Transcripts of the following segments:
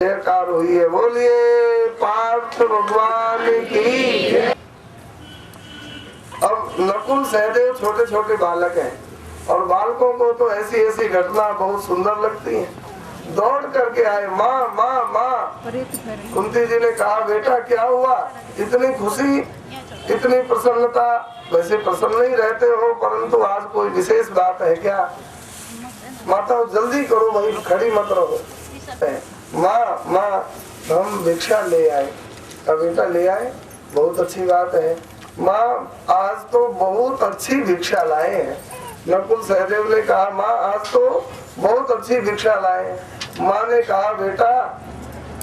जयकार हुई है। बोलिए पार्थ भगवान की। अब नकुल सहदेव छोटे छोटे बालक हैं और बालकों को तो ऐसी ऐसी घटना बहुत सुंदर लगती है। दौड़ करके आए, माँ माँ माँ। कुंती जी ने कहा बेटा क्या हुआ, इतनी खुशी इतनी प्रसन्नता, वैसे प्रसन्न ही रहते हो परंतु आज कोई विशेष बात है क्या? माता जल्दी करो भाई, खड़ी मत रहो। माँ माँ हम भिक्षा ले आए। बेटा ले आए, बहुत अच्छी बात है। माँ आज तो बहुत अच्छी भिक्षा लाए हैं। नकुल सहदेव ने कहा माँ आज तो बहुत अच्छी भिक्षा लाए हैं। माँ ने कहा बेटा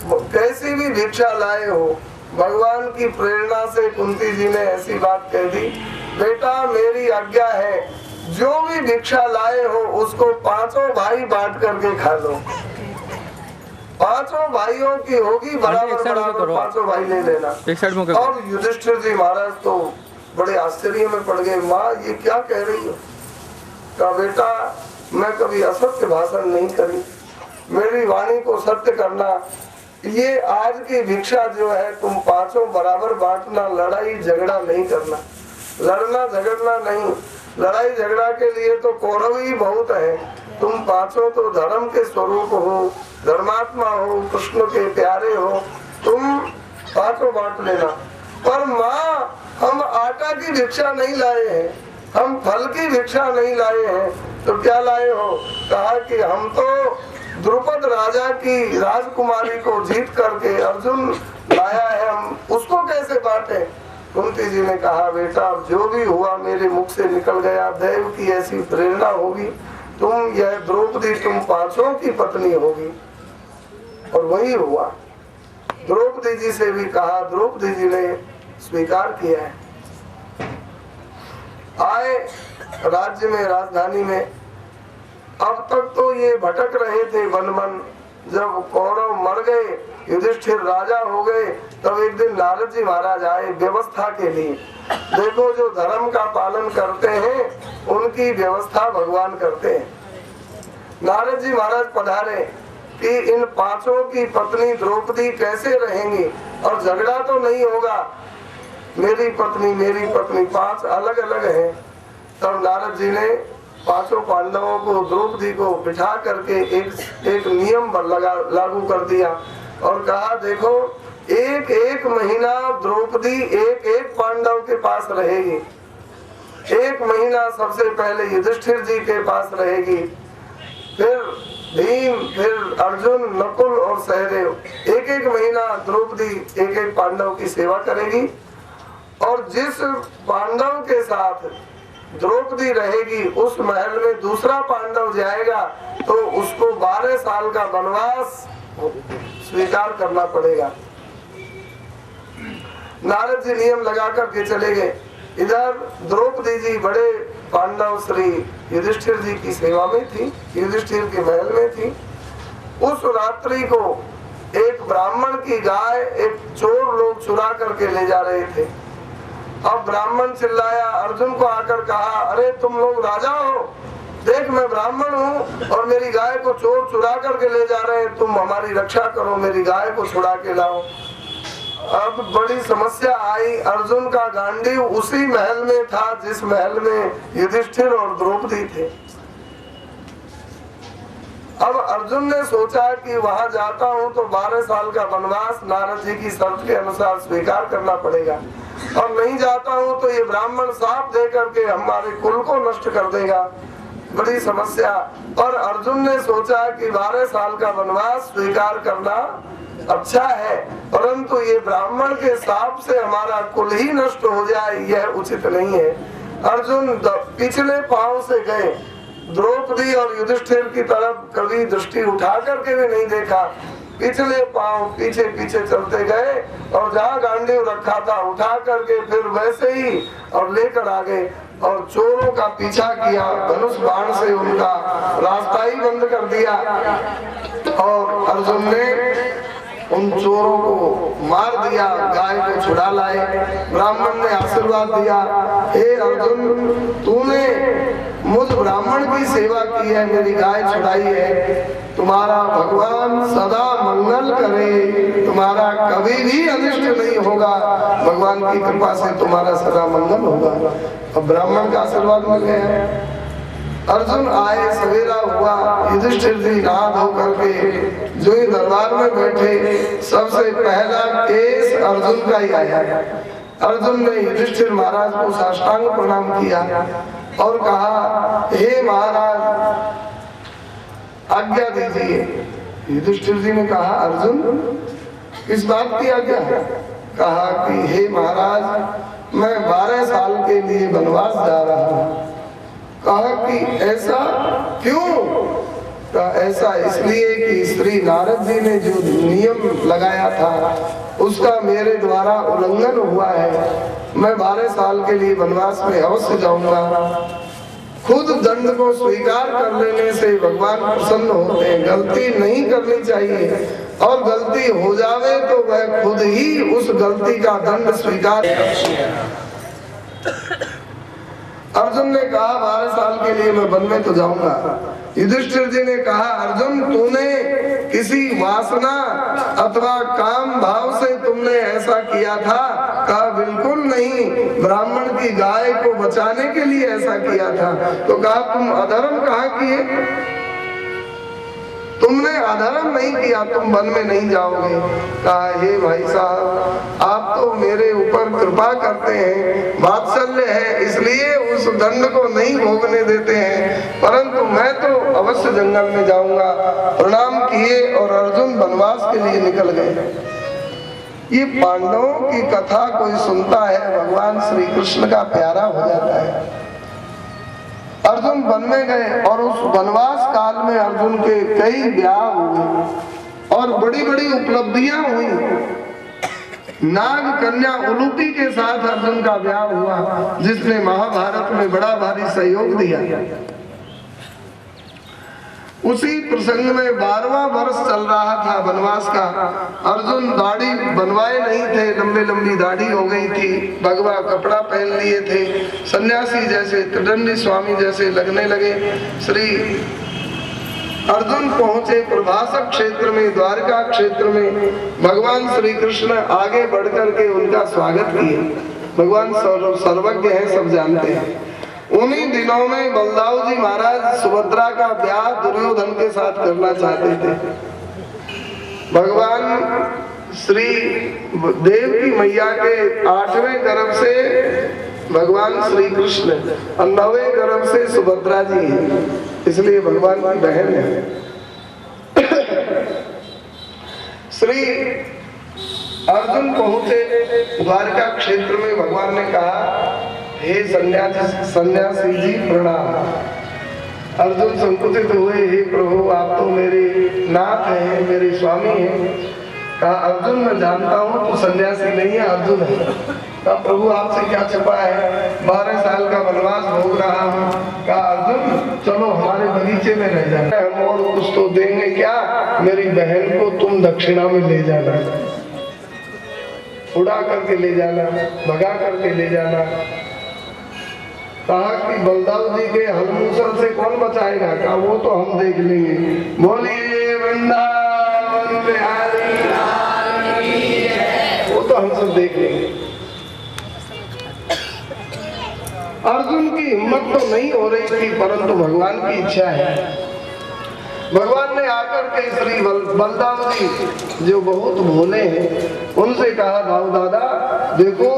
कैसी भी भिक्षा लाए हो, भगवान की प्रेरणा से कुंती जी ने ऐसी बात कह दी, बेटा मेरी आज्ञा है जो भी भिक्षा लाए हो उसको पांचों भाई बांट करके खा लो। पांचों भाइयों की होगी बराबर बराबर, पांचों भाई ले लेना। और युधिष्ठिर जी महाराज तो बड़े आश्चर्य में पड़ गए, माँ ये क्या कह रही हो? कहा बेटा मैं कभी असत्य भाषण नहीं करी, मेरी वाणी को सत्य करना। ये आज की भिक्षा जो है तुम पांचों बराबर बांटना, लड़ाई झगड़ा नहीं करना, लड़ना झगड़ना नहीं। लड़ाई झगड़ा के लिए तो कौरव ही बहुत है, तुम पांचों तो धर्म के स्वरूप हो, धर्मात्मा हो, कृष्ण के प्यारे हो, तुम पांचों बांट लेना। पर माँ हम आटा की भिक्षा नहीं लाए हैं, हम फल की भिक्षा नहीं लाए हैं। तो क्या लाए हो? कहा कि हम तो द्रुपद राजा की राजकुमारी को जीत करके अर्जुन लाया है, हम उसको कैसे बांटे? कुंती जी ने कहा बेटा जो भी हुआ मेरे मुख से निकल गया, देव की ऐसी प्रेरणा होगी, तुम यह द्रौपदी तुम पांचों की पत्नी होगी। और वही हुआ। द्रौपदी जी से भी कहा, द्रौपदी जी ने स्वीकार किया है। आए राज्य में, राजधानी में। अब तक तो ये भटक रहे थे वन मन, जब कौरव मर गए, युधिष्ठिर राजा हो गए, तब एक दिन नारद जी महाराज आए व्यवस्था के लिए। देखो जो धर्म का पालन करते हैं उनकी व्यवस्था भगवान करते हैं। नारद जी महाराज पधारे कि इन पांचों की पत्नी द्रौपदी कैसे रहेंगी और झगड़ा तो नहीं होगा, मेरी पत्नी पांच अलग अलग हैं। तब नारद जी ने पांचों पांडवों को, द्रौपदी को बिठा करके एक नियम लागू कर दिया और कहा देखो एक एक महीना द्रौपदी एक एक पांडव के पास रहेगी। एक महीना सबसे पहले युधिष्ठिर जी के पास रहेगी, फिर भीम, फिर अर्जुन, नकुल और सहदेव। एक एक महीना द्रौपदी एक एक पांडव की सेवा करेगी और जिस पांडव के साथ द्रौपदी रहेगी उस महल में दूसरा पांडव जाएगा तो उसको 12 साल का वनवास स्वीकार करना पड़ेगा। नारद जी नियम लगा करके चले गए। इधर द्रौपदी जी बड़े पांडव श्री युधिष्ठिर जी की सेवा में थी, युधिष्ठिर के महल में थी। उस रात्रि को एक ब्राह्मण की गाय एक चोर लोग चुरा करके ले जा रहे थे। अब ब्राह्मण चिल्लाया, अर्जुन को आकर कहा अरे तुम लोग राजा हो, देख मैं ब्राह्मण हूँ और मेरी गाय को चोर चुरा करके ले जा रहे हैं, तुम हमारी रक्षा करो, मेरी गाय को छुड़ा के लाओ। अब बड़ी समस्या आई। अर्जुन का गांडीव उसी महल में था जिस महल में युधिष्ठिर और द्रौपदी थे। अब अर्जुन ने सोचा कि वहां जाता हूं तो 12 साल का वनवास नारद जी की शर्त के अनुसार स्वीकार करना पड़ेगा, और नहीं जाता हूं तो ये ब्राह्मण साफ दे करके हमारे कुल को नष्ट कर देगा। बड़ी समस्या। और अर्जुन ने सोचा कि 12 साल का वनवास स्वीकार करना अच्छा है, परंतु ये ब्राह्मण के साप से हमारा कुल ही नष्ट हो जाए यह उचित नहीं है। अर्जुन पिछले पांव से गए, द्रौपदी और युधिष्ठिर की तरफ कभी दृष्टि उठा करके भी नहीं देखा, पिछले पांव पीछे पीछे चलते गए और जहाँ गांडीव रखा था उठा करके फिर वैसे ही और लेकर आ गए और चोरों का पीछा किया, धनुष बाण से उनका रास्ता ही बंद कर दिया। और अर्जुन ने उन चोरों को मार दिया, गाय को छुड़ा लाए। ब्राह्मण ने आशीर्वाद दिया, हे अर्जुन, तूने मुझ ब्राह्मण की सेवा की है, मेरी गाय छुड़ाई है, तुम्हारा भगवान सदा मंगल करे, तुम्हारा कभी भी अनिष्ट नहीं होगा, भगवान की कृपा से तुम्हारा सदा मंगल होगा। अब ब्राह्मण का आशीर्वाद मिल गया। अर्जुन आए, सवेरा हुआ, युधिष्ठिर जी नहा धो करके जो ही दरबार में बैठे, सबसे पहला केस अर्जुन का ही आया। अर्जुन ने युधिष्ठिर महाराज को साष्टांग प्रणाम किया और कहा, हे महाराज आज्ञा दीजिए। युधिष्ठिर जी ने कहा, अर्जुन किस बात की आज्ञा? कहा कि हे महाराज, मैं 12 साल के लिए वनवास जा रहा हूँ। कहा कि ऐसा क्यों? कहा ऐसा इसलिए कि श्री नारद जी ने जो नियम लगाया था उसका मेरे द्वारा उल्लंघन हुआ है। मैं 12 साल के लिए वनवास में अवश्य जाऊंगा। खुद दंड को स्वीकार कर लेने से भगवान प्रसन्न होते हैं। गलती नहीं करनी चाहिए, और गलती हो जावे तो वह खुद ही उस गलती का दंड स्वीकार करते हैं। अर्जुन ने कहा, 12 साल के लिए मैं वन में तो जाऊंगा। युधिष्ठिर जी ने कहा, अर्जुन तूने किसी वासना अथवा काम भाव से तुमने ऐसा किया था? कहा बिल्कुल नहीं, ब्राह्मण की गाय को बचाने के लिए ऐसा किया था। तो कहा तुम अधर्म कहाँ किए? तुमने अधर्म नहीं किया, तुम वन में नहीं जाओगे। कहा हे भाई साहब, आप तो मेरे ऊपर कृपा करते हैं, वात्सल्य है, इसलिए उस दंड को नहीं भोगने देते हैं, परंतु मैं तो अवश्य जंगल में जाऊंगा। प्रणाम किए और अर्जुन वनवास के लिए निकल गए। ये पांडवों की कथा कोई सुनता है, भगवान श्री कृष्ण का प्यारा हो जाता है। अर्जुन वन में गए और उस वनवास काल में अर्जुन के कई ब्याह हुए और बड़ी बड़ी उपलब्धियां हुई। नाग कन्या उलूपी के साथ अर्जुन का ब्याह हुआ, जिसने महाभारत में बड़ा भारी सहयोग दिया। उसी प्रसंग में 12वां वर्ष चल रहा था वनवास का। अर्जुन दाढ़ी बनवाए नहीं थे, लंबी लंबी दाढ़ी हो गई थी, भगवा कपड़ा पहन लिए थे, सन्यासी जैसे, त्रिदंडी स्वामी जैसे लगने लगे। श्री अर्जुन पहुंचे प्रभासक क्षेत्र में, द्वारका क्षेत्र में। भगवान श्री कृष्ण आगे बढ़ करके उनका स्वागत किए। भगवान सर्वज्ञ है, सब जानते हैं। उन्हीं दिनों में बलदाऊ जी महाराज सुभद्रा का ब्याह दुर्योधन के साथ करना चाहते थे। भगवान श्री देव की मैया के 8वें गर्भ से भगवान श्री कृष्ण और 9वें गर्भ से सुभद्रा जी हैं, इसलिए भगवान की बहन है। श्री अर्जुन पहुंचे द्वारका क्षेत्र में। भगवान ने कहा, हे सन्यासी जी प्रणाम। अर्जुन संकुचित हुए, हे प्रभु आप तो मेरे नाथ हैं, मेरे स्वामी हैं। कहा अर्जुन मैं जानता हूँ तो सन्यासी नहीं है, अर्जुन है। कहा प्रभु आपसे क्या छिपा है, 12 साल का वनवास भोग रहा हूँ। कहा अर्जुन चलो हमारे बगीचे में रह जाना, हम और कुछ तो देंगे क्या, मेरी बहन को तुम दक्षिणा में ले जाना, उड़ा करके ले जाना, भगा करके ले जाना। कहा कि बलदाऊ जी के हलमूसल से कौन बचाएगा? कहा वो तो हम देख लेंगे। बोलिए वृंदावन बिहारी, वो तो हम सब देख लेंगे। अर्जुन की हिम्मत तो नहीं हो रही थी, परंतु भगवान की इच्छा है। भगवान ने आकर के श्री बलदाऊ जी जो बहुत भोले हैं उनसे कहा, दाऊ दादा देखो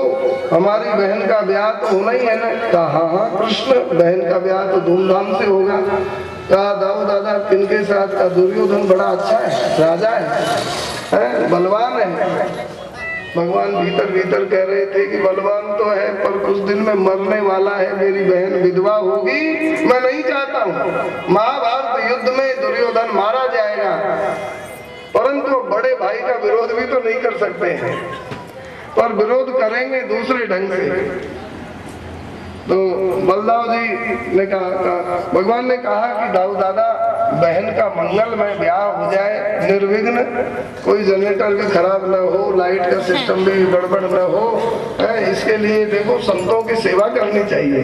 हमारी बहन का ब्याह तो होना ही है ना। कहा हाँ हाँ कृष्ण, बहन का ब्याह तो धूमधाम से होगा। कहा दाऊ दादा किनके साथ? का दुर्योधन बड़ा अच्छा है, राजा है, बलवान है। भगवान भीतर भीतर कह रहे थे कि बलवान तो है पर कुछ दिन में मरने वाला है, मेरी बहन विधवा होगी, मैं नहीं चाहता हूँ। महाभारत युद्ध में दुर्योधन मारा जाएगा, परंतु बड़े भाई का विरोध भी तो नहीं कर सकते हैं, पर विरोध करेंगे दूसरे ढंग से। तो बलदाऊ जी ने कहा, भगवान ने कहा कि दाऊ दादा बहन का मंगलमय ब्याह हो जाए निर्विघ्न, कोई जनरेटर भी खराब न हो, लाइट का सिस्टम भी गड़बड़ न हो। इसके लिए देखो संतों की सेवा करनी चाहिए।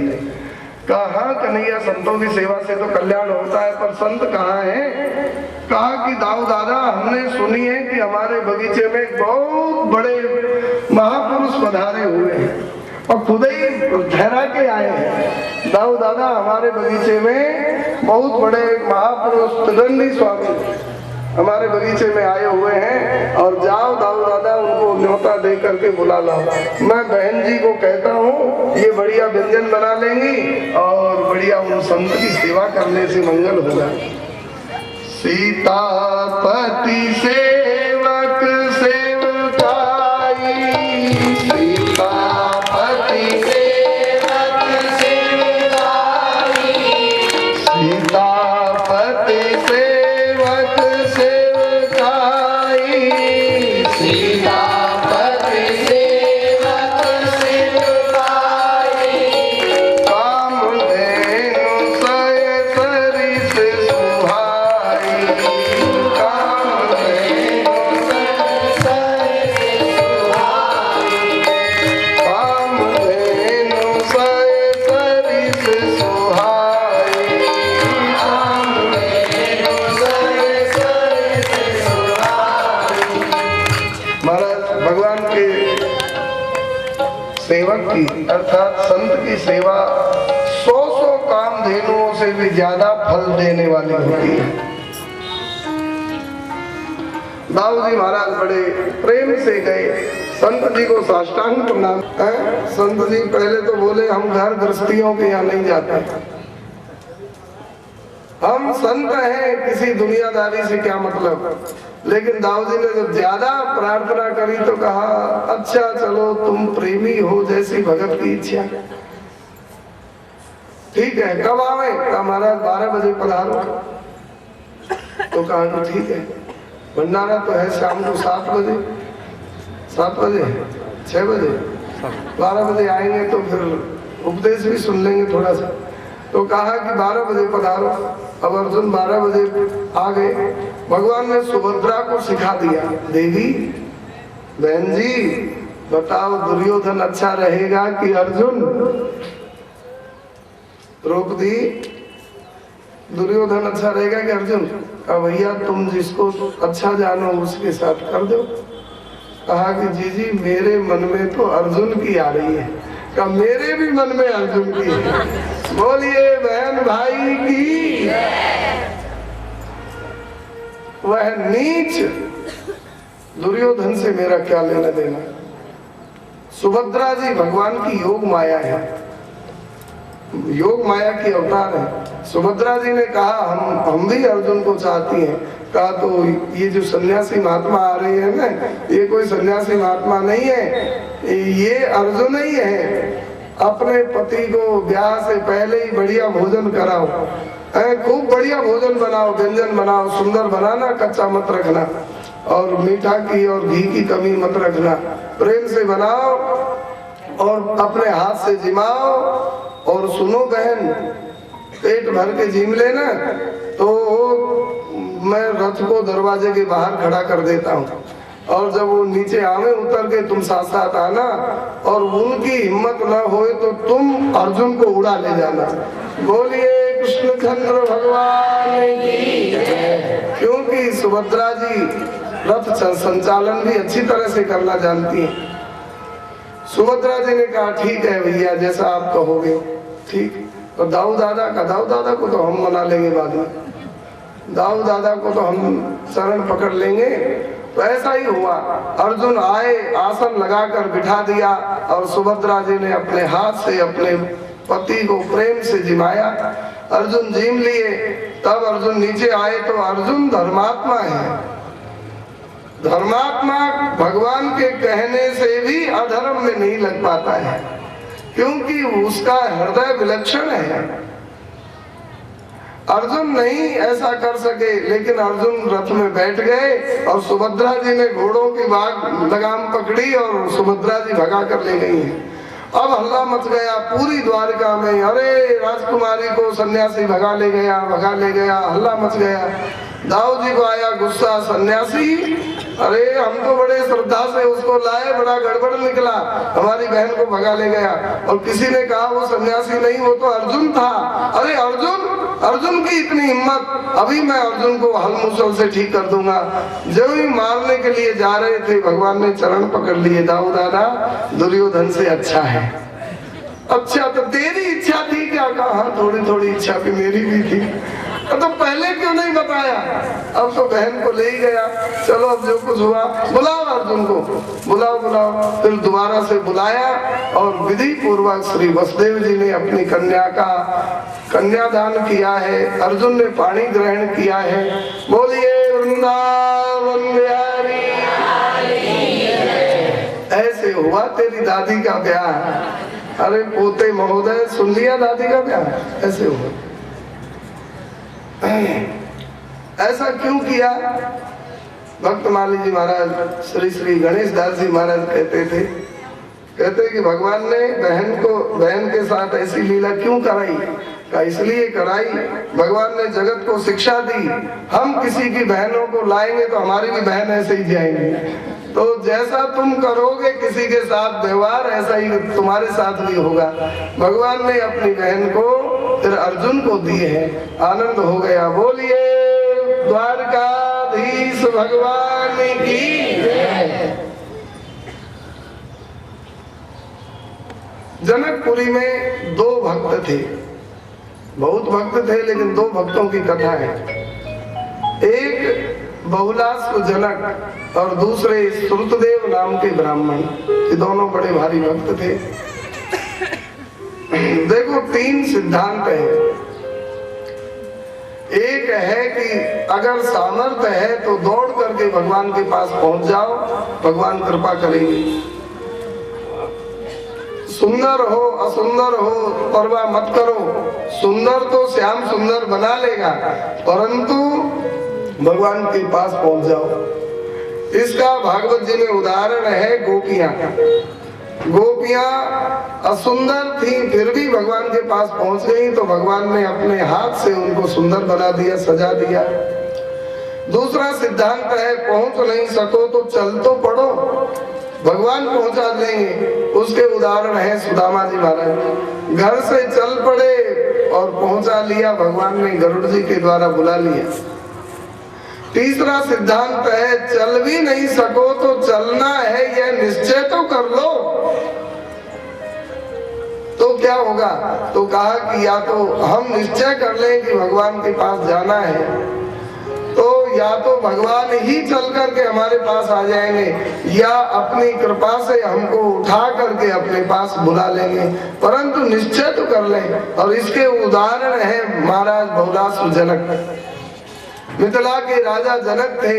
कहा कन्हैया संतों की सेवा से तो कल्याण होता है, पर संत कहाँ है? कहा कि दाऊ दादा हमने सुनी है कि हमारे बगीचे में एक बहुत बड़े महापुरुष पधारे हुए हैं और खुद ही ठहरा के आए हैं। दाऊ दादा हमारे बगीचे में बहुत बड़े महापुरुष त्रिदंडी स्वामी हमारे बगीचे में आए हुए हैं और जाओ दाऊ दादा उनको न्योता दे करके बुला लाओ। मैं बहन जी को कहता हूँ ये बढ़िया व्यंजन बना लेंगी और बढ़िया उन संत की सेवा करने से मंगल होगा। सीतापति सेवक सेवकाई, सीतापति सेवक सेवकाई, सीतापति सेवक सेवकाई, सीतापति सेवक सेवकाई, कामधेनु सय सरिस सुहाई, कामधेनु सय सरिस सुहाई, कामधेनु सय सरिस सुहाई, कामधेनु सय सरिस सुहाई। महाराज भगवान के सेवक की अर्थात संत की सेवा 100 कामधेनुओं से भी ज्यादा फल देने वाली होती है। दाऊ जी महाराज बड़े प्रेम से गए, संत जी को साष्टांग प्रणाम। संत जी पहले तो बोले हम घर गृहस्थियों के यहाँ नहीं जाते, हम संत हैं, किसी दुनियादारी से क्या मतलब। लेकिन दाऊ जी ने जब ज्यादा प्रार्थना करी तो कहा अच्छा चलो तुम प्रेमी हो, जैसी भगत की इच्छा। ठीक है कब आवे? कहा महाराज 12 बजे पधारो। तो कहा कि ठीक है, भंडारा तो है शाम को 7 बजे, 7 बजे 6 बजे 12 बजे आएंगे तो फिर उपदेश भी सुन लेंगे थोड़ा सा। तो कहा कि 12 बजे पधारो। अब अर्जुन 12 बजे आ गए। भगवान ने सुभद्रा को सिखा दिया, देवी बहन जी बताओ दुर्योधन अच्छा रहेगा कि अर्जुन? रोक दी, दुर्योधन अच्छा रहेगा कि अर्जुन? कहा भैया तुम जिसको अच्छा जानो उसके साथ कर दो। कहा कि जी मेरे मन में तो अर्जुन की आ रही है। कहा मेरे भी मन में अर्जुन की है। बोलिए बहन भाई की। वह नीच दुर्योधन से मेरा क्या लेना देना। सुभद्रा जी भगवान की योग माया है, योग माया की अवतार है। सुभद्रा जी ने कहा हम भी अर्जुन को चाहती हैं। कहा तो ये जो सन्यासी महात्मा आ रहे हैं ना, ये कोई सन्यासी महात्मा नहीं है, ये अर्जुन ही है। अपने पति को ब्याह से पहले ही बढ़िया भोजन कराओ, खूब बढ़िया भोजन बनाओ, व्यंजन बनाओ, सुंदर बनाना, कच्चा मत रखना और मीठा की और घी की कमी मत रखना, प्रेम से बनाओ और अपने हाथ से जिमाओ। और सुनो बहन, पेट भर के जिम लेना तो मैं रथ को दरवाजे के बाहर खड़ा कर देता हूँ और जब वो नीचे आवे उतर के तुम साथ साथ आना और उनकी हिम्मत न होए तो तुम अर्जुन को उड़ा ले जाना। बोलिए कृष्णचंद्र भगवान की। क्योंकि सुभद्रा जी रथ संचालन भी अच्छी तरह से करना जानती है। सुभद्रा जी ने कहा ठीक है भैया जैसा आप कहोगे। ठीक। और दाऊ दादा को तो हम मना लेंगे बाद में, दाऊ दादा को तो हम शरण पकड़ लेंगे। तो ऐसा ही हुआ, अर्जुन आए, आसन लगाकर बिठा दिया और सुभद्रा जी ने अपने हाथ से अपने पति को प्रेम से जिमाया। अर्जुन जिम लिए, तब अर्जुन नीचे आए तो अर्जुन धर्मात्मा है। धर्मात्मा भगवान के कहने से भी अधर्म में नहीं लग पाता है, क्योंकि उसका हृदय विलक्षण है। अर्जुन नहीं ऐसा कर सके, लेकिन अर्जुन रथ में बैठ गए और सुभद्रा जी ने घोड़ों की लगाम पकड़ी और सुभद्रा जी भगा कर ले गई है। अब हल्ला मच गया पूरी द्वारका में, अरे राजकुमारी को सन्यासी भगा ले गया, हल्ला मच गया। दाऊ जी को आया गुस्सा, सन्यासी, अरे हम तो बड़े श्रद्धा से उसको लाए, बड़ा गड़बड़ निकला, हमारी बहन को भगा ले गया। और किसी ने कहा वो सन्यासी नहीं, वो तो अर्जुन था। अरे अर्जुन की इतनी हिम्मत, अभी मैं अर्जुन को हल मुसल से ठीक कर दूंगा। जो ही मारने के लिए जा रहे थे, भगवान ने चरण पकड़ लिए, दाऊ दादा दुर्योधन से अच्छा है। अच्छा तो तेरी इच्छा थी क्या? कहा थोड़ी थोड़ी इच्छा भी मेरी भी थी, तो पहले क्यों नहीं बताया? अब तो बहन को ले ही गया। चलो अब जो कुछ हुआ, बुलाओ अर्जुन को, बुलाओ। फिर दोबारा से बुलाया और विधि पूर्वक श्री वसुदेव जी ने अपनी कन्या का कन्यादान किया है। अर्जुन ने पाणी ग्रहण किया है। बोलिए वृंदावन बिहारी। ऐसे हुआ तेरी दादी का ब्याह। अरे पोते महोदय, सुन लिया दादी का ब्याह? ऐसे हुआ। ऐसा क्यों किया? भक्तमाली जी महाराज, श्री श्री गणेश दास जी महाराज कहते कि भगवान ने बहन के साथ ऐसी लीला क्यों कराई? का इसलिए कराई, भगवान ने जगत को शिक्षा दी, हम किसी की बहनों को लाएंगे तो हमारी भी बहन ऐसे ही जाएंगी। तो जैसा तुम करोगे किसी के साथ व्यवहार, ऐसा ही तुम्हारे साथ भी होगा। भगवान ने अपनी बहन को फिर अर्जुन को दिए हैं। आनंद हो गया। बोलिए द्वारकाधीश भगवान की जय। जनकपुरी में 2 भक्त थे, बहुत भक्त थे, लेकिन 2 भक्तों की कथा है। एक बहुलास को जनक और दूसरे श्रुतदेव नाम के ब्राह्मण, ये दोनों बड़े भारी भक्त थे। देखो 3 सिद्धांत है। एक है कि अगर सामर्थ्य है तो दौड़ करके भगवान के पास पहुंच जाओ, भगवान कृपा करेंगे। सुंदर हो असुंदर हो परवाह मत करो, सुंदर तो श्याम सुंदर बना लेगा, परंतु भगवान के पास पहुंच जाओ। इसका भागवत जी में उदाहरण है गोपियां। गोपियां असुंदर थी, फिर भी भगवान के पास पहुंच गई, तो भगवान ने अपने हाथ से उनको सुंदर बना दिया, सजा दिया। दूसरा सिद्धांत है, पहुंच नहीं सको तो चल तो पड़ो, भगवान पहुंचा देंगे। उसके उदाहरण है सुदामा जी महाराज। घर से चल पड़े और पहुंचा लिया, भगवान ने गरुड़ जी के द्वारा बुला लिया। तीसरा सिद्धांत है, चल भी नहीं सको तो चलना है, यह निश्चय तो कर लो। तो क्या होगा? तो कहा कि या तो हम निश्चय कर लें कि भगवान के पास जाना है, तो या तो भगवान ही चल करके हमारे पास आ जाएंगे, या अपनी कृपा से हमको उठा करके अपने पास बुला लेंगे, परंतु निश्चय तो कर लें। और इसके उदाहरण है महाराज बहुलासुर जनक। मिथिला के राजा जनक थे,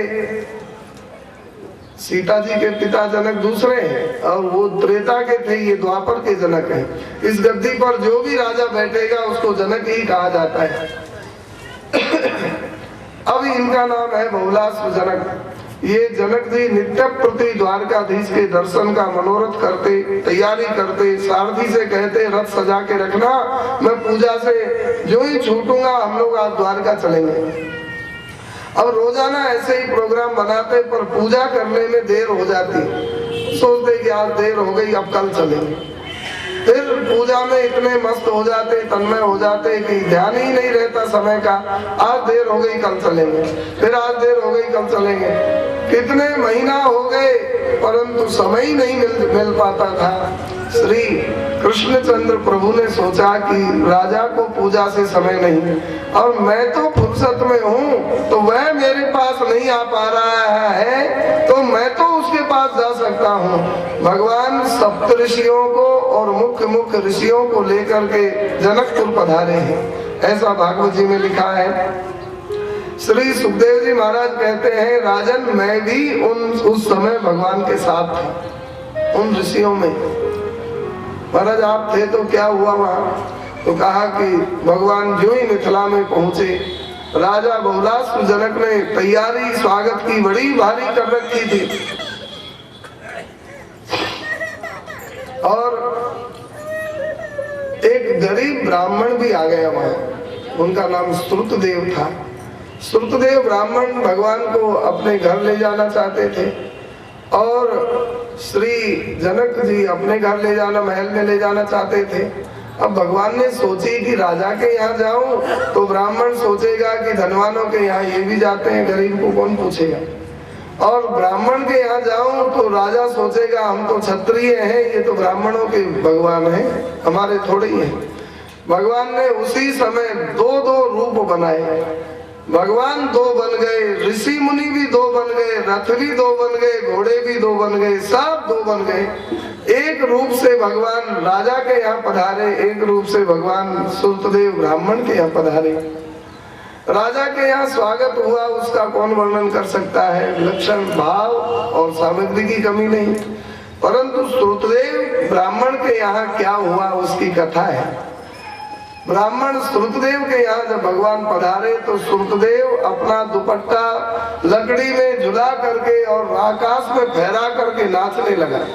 सीता जी के पिता जनक दूसरे हैं, और वो त्रेता के थे, ये द्वापर के जनक हैं। इस गद्दी पर जो भी राजा बैठेगा उसको जनक ही कहा जाता है। अब इनका नाम है बहुलासुर जनक। ये जनक जी नित्य प्रति द्वारकाधीश के दर्शन का मनोरथ करते, तैयारी करते, सारथी से कहते रथ सजा के रखना, मैं पूजा से जो ही छूटूंगा हम लोग आज द्वारका चलेंगे। अब रोजाना ऐसे ही प्रोग्राम बनाते, पर पूजा करने में देर हो जाती, सोचते कि आज देर हो गई अब कल चलेंगे। फिर पूजा में इतने मस्त हो जाते, तन्मय हो जाते कि ध्यान ही नहीं रहता समय का। आज देर हो गई कल चलेंगे, फिर आज देर हो गई कल चलेंगे। कितने महीना हो गए परंतु समय ही नहीं मिल पाता था। श्री कृष्णचंद्र प्रभु ने सोचा कि राजा को पूजा से समय नहीं, और मैं तो फुर्सत में हूँ, तो वह मेरे पास नहीं आ पा रहा है, तो मैं तो उसके पास जा सकता हूँ। भगवान सप्त ऋषियों को और मुख्य ऋषियों को लेकर के जनकपुर पधारे हैं, ऐसा भागवत जी में लिखा है। श्री सुखदेव जी महाराज कहते हैं, राजन मैं भी उस समय भगवान के साथ था, उन ऋषियों में। महाराज आप थे तो क्या हुआ वहां? तो कहा कि भगवान जो ही मिथिला में पहुंचे, राजा बहुलासुर जनक ने तैयारी स्वागत की बड़ी भारी कर रखी थी, और एक गरीब ब्राह्मण भी आ गया वहां, उनका नाम श्रुतदेव था। श्रुतदेव ब्राह्मण भगवान को अपने घर ले जाना चाहते थे और श्री जनक जी अपने घर ले जाना, महल में ले जाना चाहते थे। अब भगवान ने सोची कि राजा के यहाँ जाऊं तो ब्राह्मण सोचेगा कि धनवानों के यहाँ ये भी जाते हैं, गरीब को कौन पूछेगा। और ब्राह्मण के यहाँ जाऊं तो राजा सोचेगा हम तो क्षत्रिय हैं, ये तो ब्राह्मणों के भगवान हैं, हमारे थोड़े ही हैं। भगवान ने उसी समय दो दो रूप बनाए। भगवान दो बन गए, ऋषि मुनि भी दो बन गए, रथ भी दो बन गए, घोड़े भी दो बन गए, सब दो बन गए। एक रूप से भगवान राजा के यहाँ पधारे, एक रूप से भगवान श्रुतदेव ब्राह्मण के यहाँ पधारे। राजा के यहाँ स्वागत हुआ, उसका कौन वर्णन कर सकता है। विलक्षण भाव और सामग्री की कमी नहीं, परंतु श्रुतदेव ब्राह्मण के यहाँ क्या हुआ उसकी कथा है। ब्राह्मण श्रुतदेव के यहाँ जब भगवान पधारे तो श्रुतदेव अपना दुपट्टा लकड़ी में झुला करके और आकाश में फहरा करके नाचने लगा।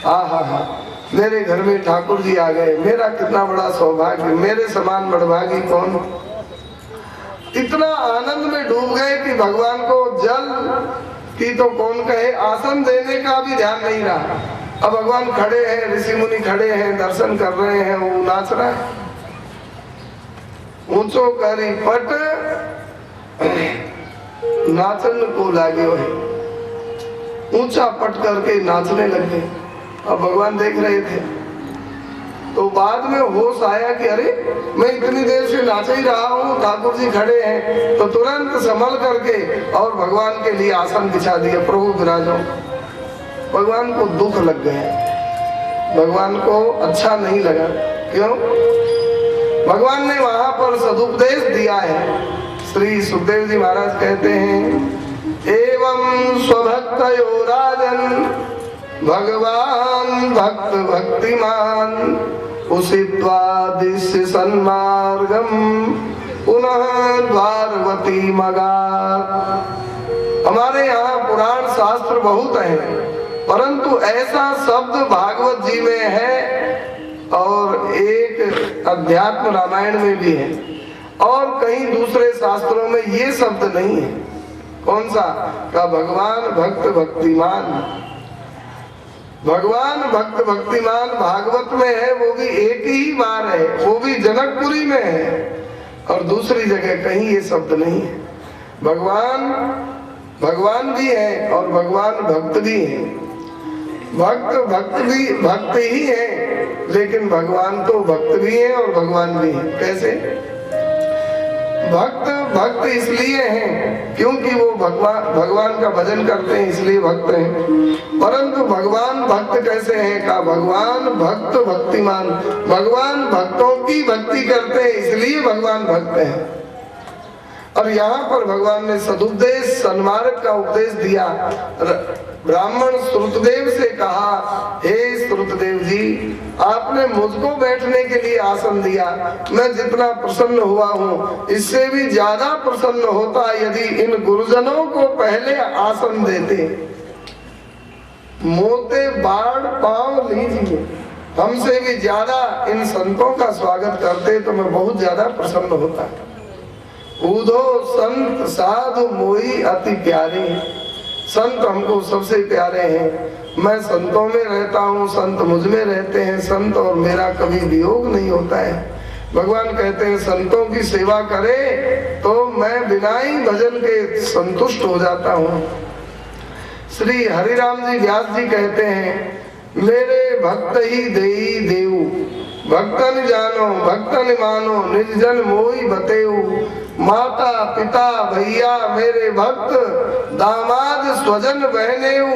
आहा, मेरे घर में ठाकुर जी आ गए, मेरा कितना बड़ा सौभाग्य, मेरे समान बड़भागी कौन। इतना आनंद में डूब गए कि भगवान को जल की तो कौन कहे, आसन देने का भी ध्यान नहीं रहा। अब भगवान खड़े हैं, ऋषि मुनि खड़े हैं, दर्शन कर रहे हैं, वो नाच रहा है। ऊंचो करी पट नाचन को लागे है, ऊंचा पट करके नाचने लगे। अब भगवान देख रहे थे तो बाद में होश आया कि अरे मैं इतनी देर से नाच ही रहा हूँ, ठाकुर जी खड़े हैं। तो तुरंत संभल करके और भगवान के लिए आसन बिछा दिया, प्रभु विराजो। भगवान को दुख लग गया, भगवान को अच्छा नहीं लगा। क्यों? भगवान ने वहां पर सदुपदेश दिया है। श्री सुखदेव जी महाराज कहते हैं, एवं स्वभक्तयो राजन भगवान भक्त भक्तिमान उषित्वादिश्य सन्मार्गम पुनः द्वारवती मगार। हमारे यहाँ पुराण शास्त्र बहुत है, परंतु ऐसा शब्द भागवत जी में है और एक अध्यात्म रामायण में भी है और कहीं दूसरे शास्त्रों में ये शब्द नहीं है। कौन सा? का भगवान भक्त भक्तिमान। भगवान भक्त भक्तिमान भागवत में है, वो भी एक ही बार है, वो भी जनकपुरी में है और दूसरी जगह कहीं ये शब्द नहीं है। भगवान भी है और भगवान भक्त भी है। भक्त भी भक्त ही है, लेकिन भगवान तो भक्त भी है और भगवान भी है। कैसे? भक्त इसलिए हैं क्योंकि वो भगवान का भजन करते हैं, इसलिए भक्त हैं। परंतु भगवान भक्त कैसे हैं? का भगवान भक्त भक्तिमान। भगवान भक्तों की भक्ति करते हैं, इसलिए भगवान भक्त हैं। और यहाँ पर भगवान ने सदुपदेश सन्मार्ग का उपदेश दिया। ब्राह्मण श्रुतदेव से कहा, हे श्रुतदेव जी, आपने मुझको बैठने के लिए आसन दिया, मैं जितना प्रसन्न हुआ हूँ इससे भी ज्यादा प्रसन्न होता यदि इन गुरुजनों को पहले आसन देते। मोते बाढ़ पांव लीजिए, हमसे भी ज्यादा इन संतों का स्वागत करते तो मैं बहुत ज्यादा प्रसन्न होता। उधो संत साधु मोई अति प्यारे। संत हमको सबसे प्यारे हैं, मैं संतों में रहता हूँ, संत मुझ में रहते हैं, संत और मेरा कभी वियोग नहीं होता है। भगवान कहते हैं संतों की सेवा करे तो मैं बिना ही भजन के संतुष्ट हो जाता हूँ। श्री हरिराम जी व्यास जी कहते हैं, मेरे भक्त ही देई देऊ, भक्तन जानो भक्तन मानो, निर्जन मोई बतेऊ। माता पिता भैया मेरे भक्त, दामाद स्वजन बहनेऊ,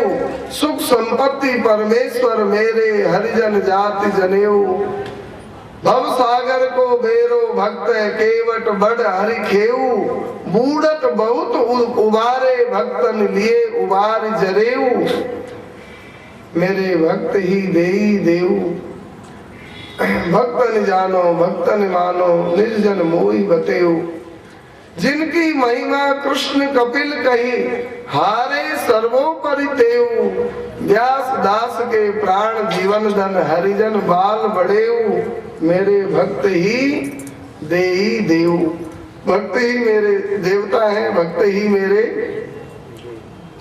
सुख संपत्ति परमेश्वर मेरे, हरिजन जाति जनेऊ। भव सागर को बेरो भक्त केवट बड़ हरि खेऊ, बूढ़त बहुत उबारे भक्तन लिए उबार जरेऊ। मेरे भक्त ही देई देऊ, भक्तन जानो भक्तन मानो, निर्जन मोई बतेऊ। जिनकी महिमा कृष्ण कपिल कही, हारे सर्वोपरि तेऊ। व्यास दास के प्राण जीवन धन हरिजन बाल बड़ेऊ मेरे भक्त ही देई देऊ। भक्त ही मेरे देवता हैं, भक्त ही मेरे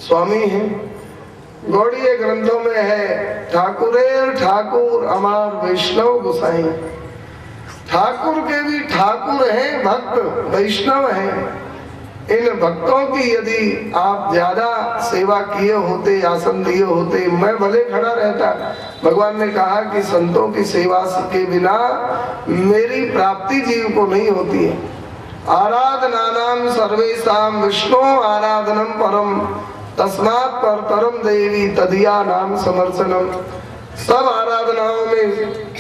स्वामी हैं। गौड़ीय ग्रंथों में है ठाकुरेर ठाकुर अमार वैष्णव गोसाई। ठाकुर के भी ठाकुर हैं, भक्त वैष्णव हैं। इन भक्तों की यदि आप ज्यादा सेवा किए होते, आसन दिए होते, मैं भले खड़ा रहता। भगवान ने कहा कि संतों की सेवा के बिना मेरी प्राप्ति जीव को नहीं होती है। आराधनानाम सर्वेषां विष्णु आराधनम परम तस्मात् परतरम देवी तदिया नाम समर्चनम। सब आराधनाओं में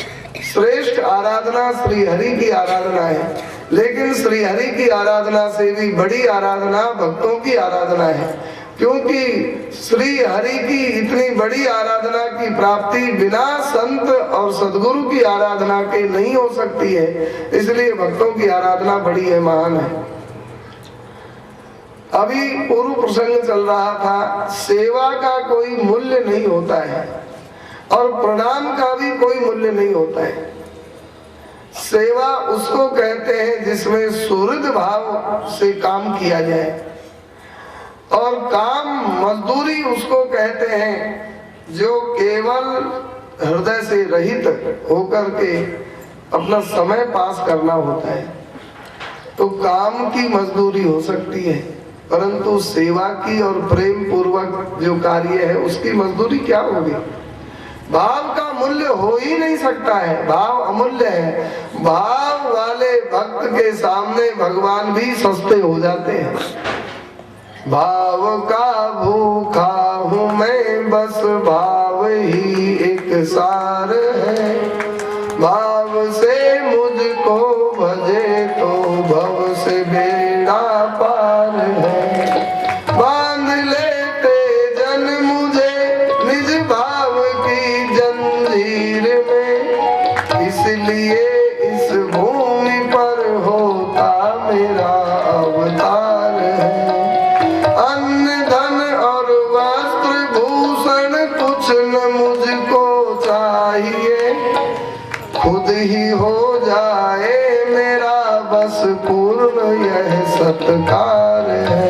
श्रेष्ठ आराधना श्री हरि की आराधना है, लेकिन श्री हरि की आराधना से भी बड़ी आराधना भक्तों की आराधना है, क्योंकि श्री हरि की इतनी बड़ी आराधना की प्राप्ति बिना संत और सद्गुरु की आराधना के नहीं हो सकती है। इसलिए भक्तों की आराधना बड़ी है, महान है। अभी पूर्व प्रसंग चल रहा था, सेवा का कोई मूल्य नहीं होता है और प्रणाम का भी कोई मूल्य नहीं होता है। सेवा उसको कहते हैं जिसमें सुहृद भाव से काम किया जाए, और काम मजदूरी उसको कहते हैं जो केवल हृदय से रहित होकर के अपना समय पास करना होता है। तो काम की मजदूरी हो सकती है, परंतु सेवा की और प्रेम पूर्वक जो कार्य है उसकी मजदूरी क्या होगी। भाव का मूल्य हो ही नहीं सकता है, भाव अमूल्य है। भाव वाले भक्त के सामने भगवान भी सस्ते हो जाते हैं। भाव का भूखा हूँ मैं, बस भाव ही एक सार है। भाव से मुझको भजे तो भव से बेड़ा पार है। बांध लेते जन मुझे निज भाव की जंजीर में, इसलिए इस भूमि पर होता मेरा अवतार है। अन्न धन और वस्त्र भूषण कुछ न मुझको चाहिए, खुद ही हो जाए मेरा बस पूर्ण यह सत्कार है।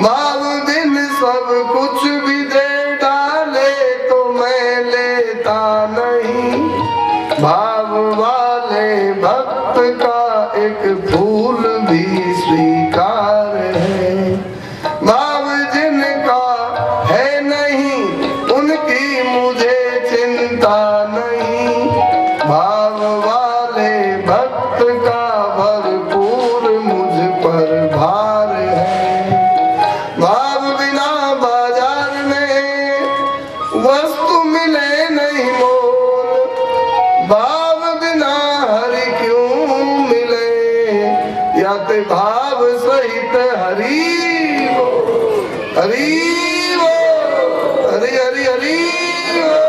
भाव बिन सब कुछ भी दे डाले तो मैं लेता नहीं। भाव वाले भक्त का एक फूल भी स्वीकार है। भाव जिनका है नहीं उनकी मुझे चिंता नहीं। भाव वाले भक्त का भरपूर मुझ पर भार है। भाव बिना बाजार में वस्तु मिले नहीं मोल, भाव बिना हरि क्यों मिले। या ते भाव सहित हरि वो, हरि वो, हरि हरि हरि वो।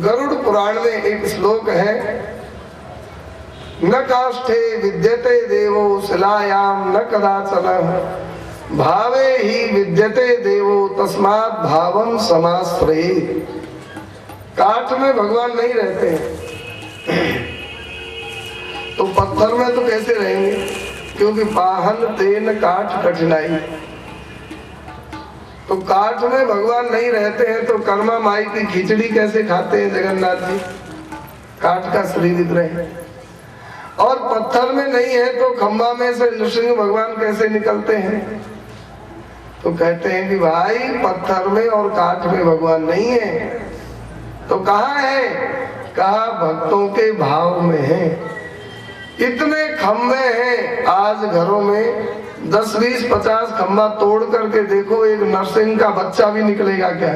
गरुड़ पुराण में एक श्लोक है, न काष्ठे विद्यते देवो शिलायाम न कदाचन भावे ही विद्यते देवो तस्मात् भावम समाश्रयेत्। काठ में भगवान नहीं रहते हैं तो पत्थर में तो कैसे रहेंगे, क्योंकि पाहन तेन काठ कठिनाई। तो काठ में भगवान नहीं रहते हैं तो कर्मा माई की खिचड़ी कैसे खाते हैं जगन्नाथ जी, काठ का शरीर विग्रह है। और पत्थर में नहीं है तो खंबा में से नृसिंह भगवान कैसे निकलते हैं। तो कहते हैं कि भाई पत्थर में और काठ में भगवान नहीं है, तो कहाँ है, कहा भक्तों के भाव में है। इतने खंबे हैं आज घरों में, 10, 20, 50 खंबा तोड़ करके देखो, एक नरसिंह का बच्चा भी निकलेगा क्या।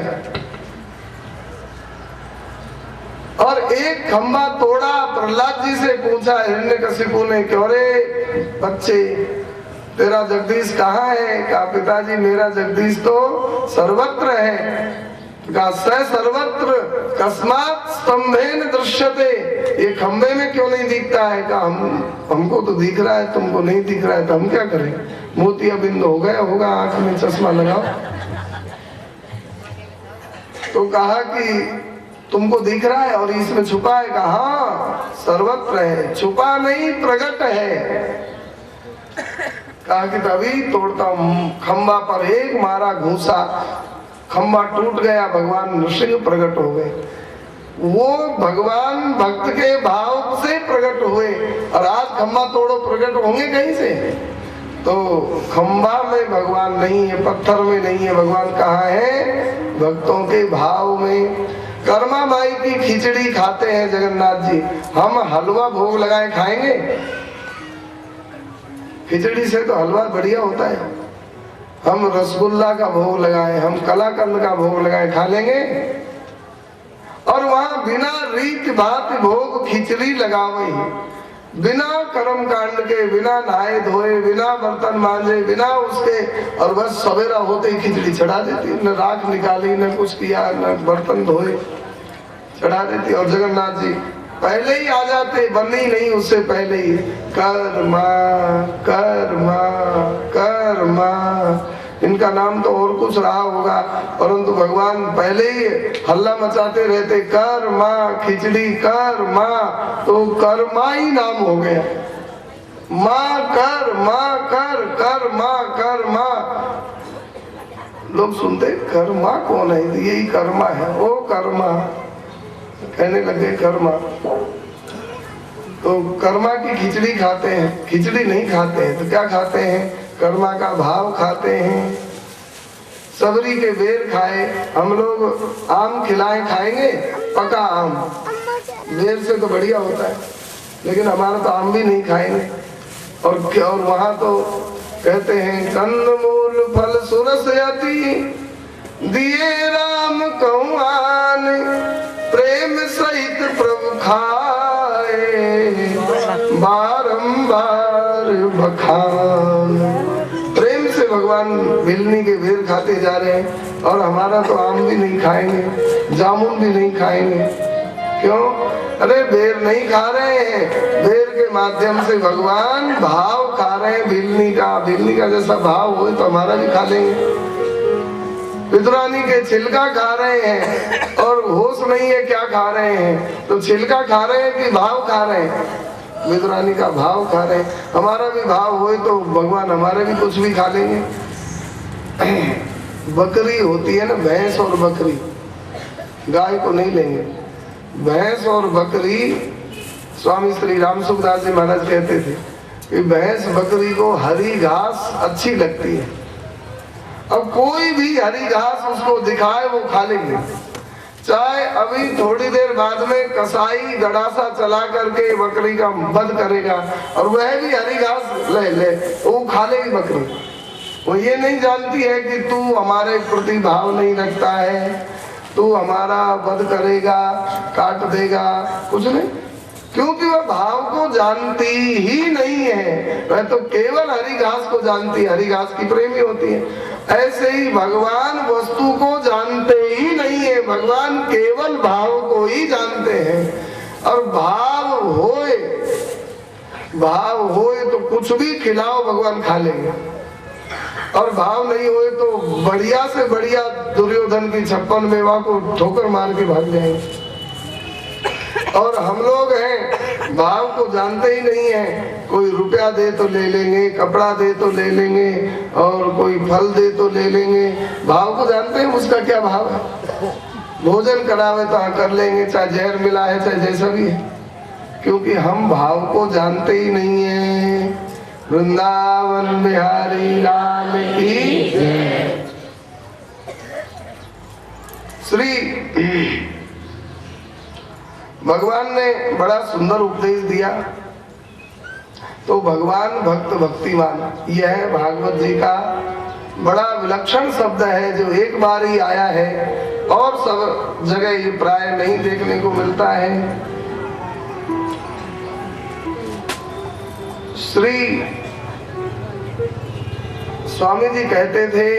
और एक खंबा तोड़ा, प्रहलाद जी से पूछा हिरण्यकशिपु ने, क्यों रे बच्चे तेरा जगदीश कहाँ है। कहा पिताजी मेरा जगदीश तो सर्वत्र है। कहा स सर्वत्र कस्मात् स्तंभेन दृश्यते, ये खंबे में क्यों नहीं दिखता है। कहा हमको तो दिख रहा है, तुमको नहीं दिख रहा है, तो हम क्या करें। मोतिया बिंद हो गया होगा, आंख में चश्मा लगाओ। तो कहा कि तुमको दिख रहा है और इसमें छुपा है? कहा हाँ सर्वत्र है, छुपा नहीं प्रकट है। कहा कि तभी तोड़ता हूं। खंबा पर एक मारा घूसा, खंबा टूट गया, भगवान नृसिंह प्रकट हो गए। वो भगवान भक्त के भाव से प्रकट हुए और आज खंबा तोड़ो प्रकट होंगे कहीं से? तो खंबा में भगवान नहीं है, पत्थर में नहीं है, भगवान कहाँ है? भक्तों के भाव में। कर्मा माई की खिचड़ी खाते हैं जगन्नाथ जी, हम हलवा भोग लगाए खाएंगे? खिचड़ी से तो हलवा बढ़िया होता है। हम रसगुल्ला का भोग लगाए, हम कलाकंद का भोग लगाए, खा लेंगे? और वहां बिना रीत भात भोग खिचड़ी लगावे, बिना कर्म कांड के, बिना नहाए धोए, बिना बर्तन मांजे, बिना उसके, और बस सवेरा होते ही खिचड़ी चढ़ा देती। न राख निकाली, न कुछ किया, न बर्तन धोए, चढ़ा देती। और जगन्नाथ जी पहले ही आ जाते, बनी नहीं उससे पहले ही, कर्मा कर्मा कर्मा। इनका नाम तो और कुछ रहा होगा, परंतु भगवान पहले ही हल्ला मचाते रहते, कर्मा खिचड़ी कर्मा, तो कर्मा ही नाम हो गया। माँ कर, माँ कर, कर्मा कर्मा। लोग सुनते कर्मा कौन है? यही कर्मा है, वो कर्मा कहने लगे कर्मा। तो कर्मा की खिचड़ी खाते हैं, खिचड़ी नहीं खाते हैं तो क्या खाते हैं? कर्मा का भाव खाते हैं। सबरी के बेर खाए, हम लोग आम खिलाए खाएंगे? पका आम, बेर से तो बढ़िया होता है, लेकिन हमारा तो आम भी नहीं खाएंगे। और वहां तो कहते हैं कंदमूल फल सुरस यति दिए राम कौआन, प्रेम सहित प्रभु खाए बारंबार बखान। प्रेम से भगवान भिलनी के बेर खाते जा रहे हैं, और हमारा तो आम भी नहीं खाएंगे, जामुन भी नहीं खाएंगे। क्यों? अरे बेर नहीं खा रहे हैं, बेर के माध्यम से भगवान भाव खा रहे हैं भिलनी का। भिलनी का जैसा भाव हो तो हमारा भी खा लेंगे। विद्रानी के छिलका खा रहे हैं और होश नहीं है क्या खा रहे हैं, तो छिलका खा रहे हैं कि भाव खा रहे हैं? विद्रानी का भाव खा रहे हैं। हमारा भी भाव होए तो भगवान हमारे भी कुछ भी खा लेंगे। बकरी होती है ना, भैंस और बकरी, गाय को नहीं लेंगे, भैंस और बकरी। स्वामी श्री राम सुखदास जी महाराज कहते थे कि भैंस बकरी को हरी घास अच्छी लगती है। अब कोई भी हरी घास उसको दिखाए वो खा लेंगे, चाहे अभी थोड़ी देर बाद में कसाई गड़ासा चला करके बकरी का वध करेगा और वह भी हरी घास ले वो खा लेगी बकरी। वो ये नहीं जानती है कि तू हमारे प्रति भाव नहीं रखता है, तू हमारा वध करेगा, काट देगा, कुछ नहीं, क्योंकि वह भाव को जानती ही नहीं है। वह तो केवल हरी घास को जानती है, हरी घास की प्रेमी होती है। ऐसे ही भगवान वस्तु को जानते ही नहीं है, भगवान केवल भाव को ही जानते हैं। और भाव होए तो कुछ भी खिलाओ भगवान खा लेंगे, और भाव नहीं होए तो बढ़िया से बढ़िया दुर्योधन की 56 मेवा को ठोकर मार के भाग जाएंगे। और हम लोग हैं भाव को जानते ही नहीं है। कोई रुपया दे तो ले लेंगे, कपड़ा दे तो ले लेंगे, और कोई फल दे तो ले लेंगे। भाव को जानते हैं उसका क्या भाव है? भोजन करावे तो हाँ कर लेंगे, चाहे जहर मिला है चाहे जैसा भी है, क्योंकि हम भाव को जानते ही नहीं है। वृंदावन बिहारी लाल की श्री भगवान ने बड़ा सुंदर उपदेश दिया। तो भगवान भक्त भक्तिमान, यह है भागवत जी का बड़ा विलक्षण शब्द है, जो एक बार ही आया है और सब जगह ये प्राय नहीं देखने को मिलता है। श्री स्वामी जी कहते थे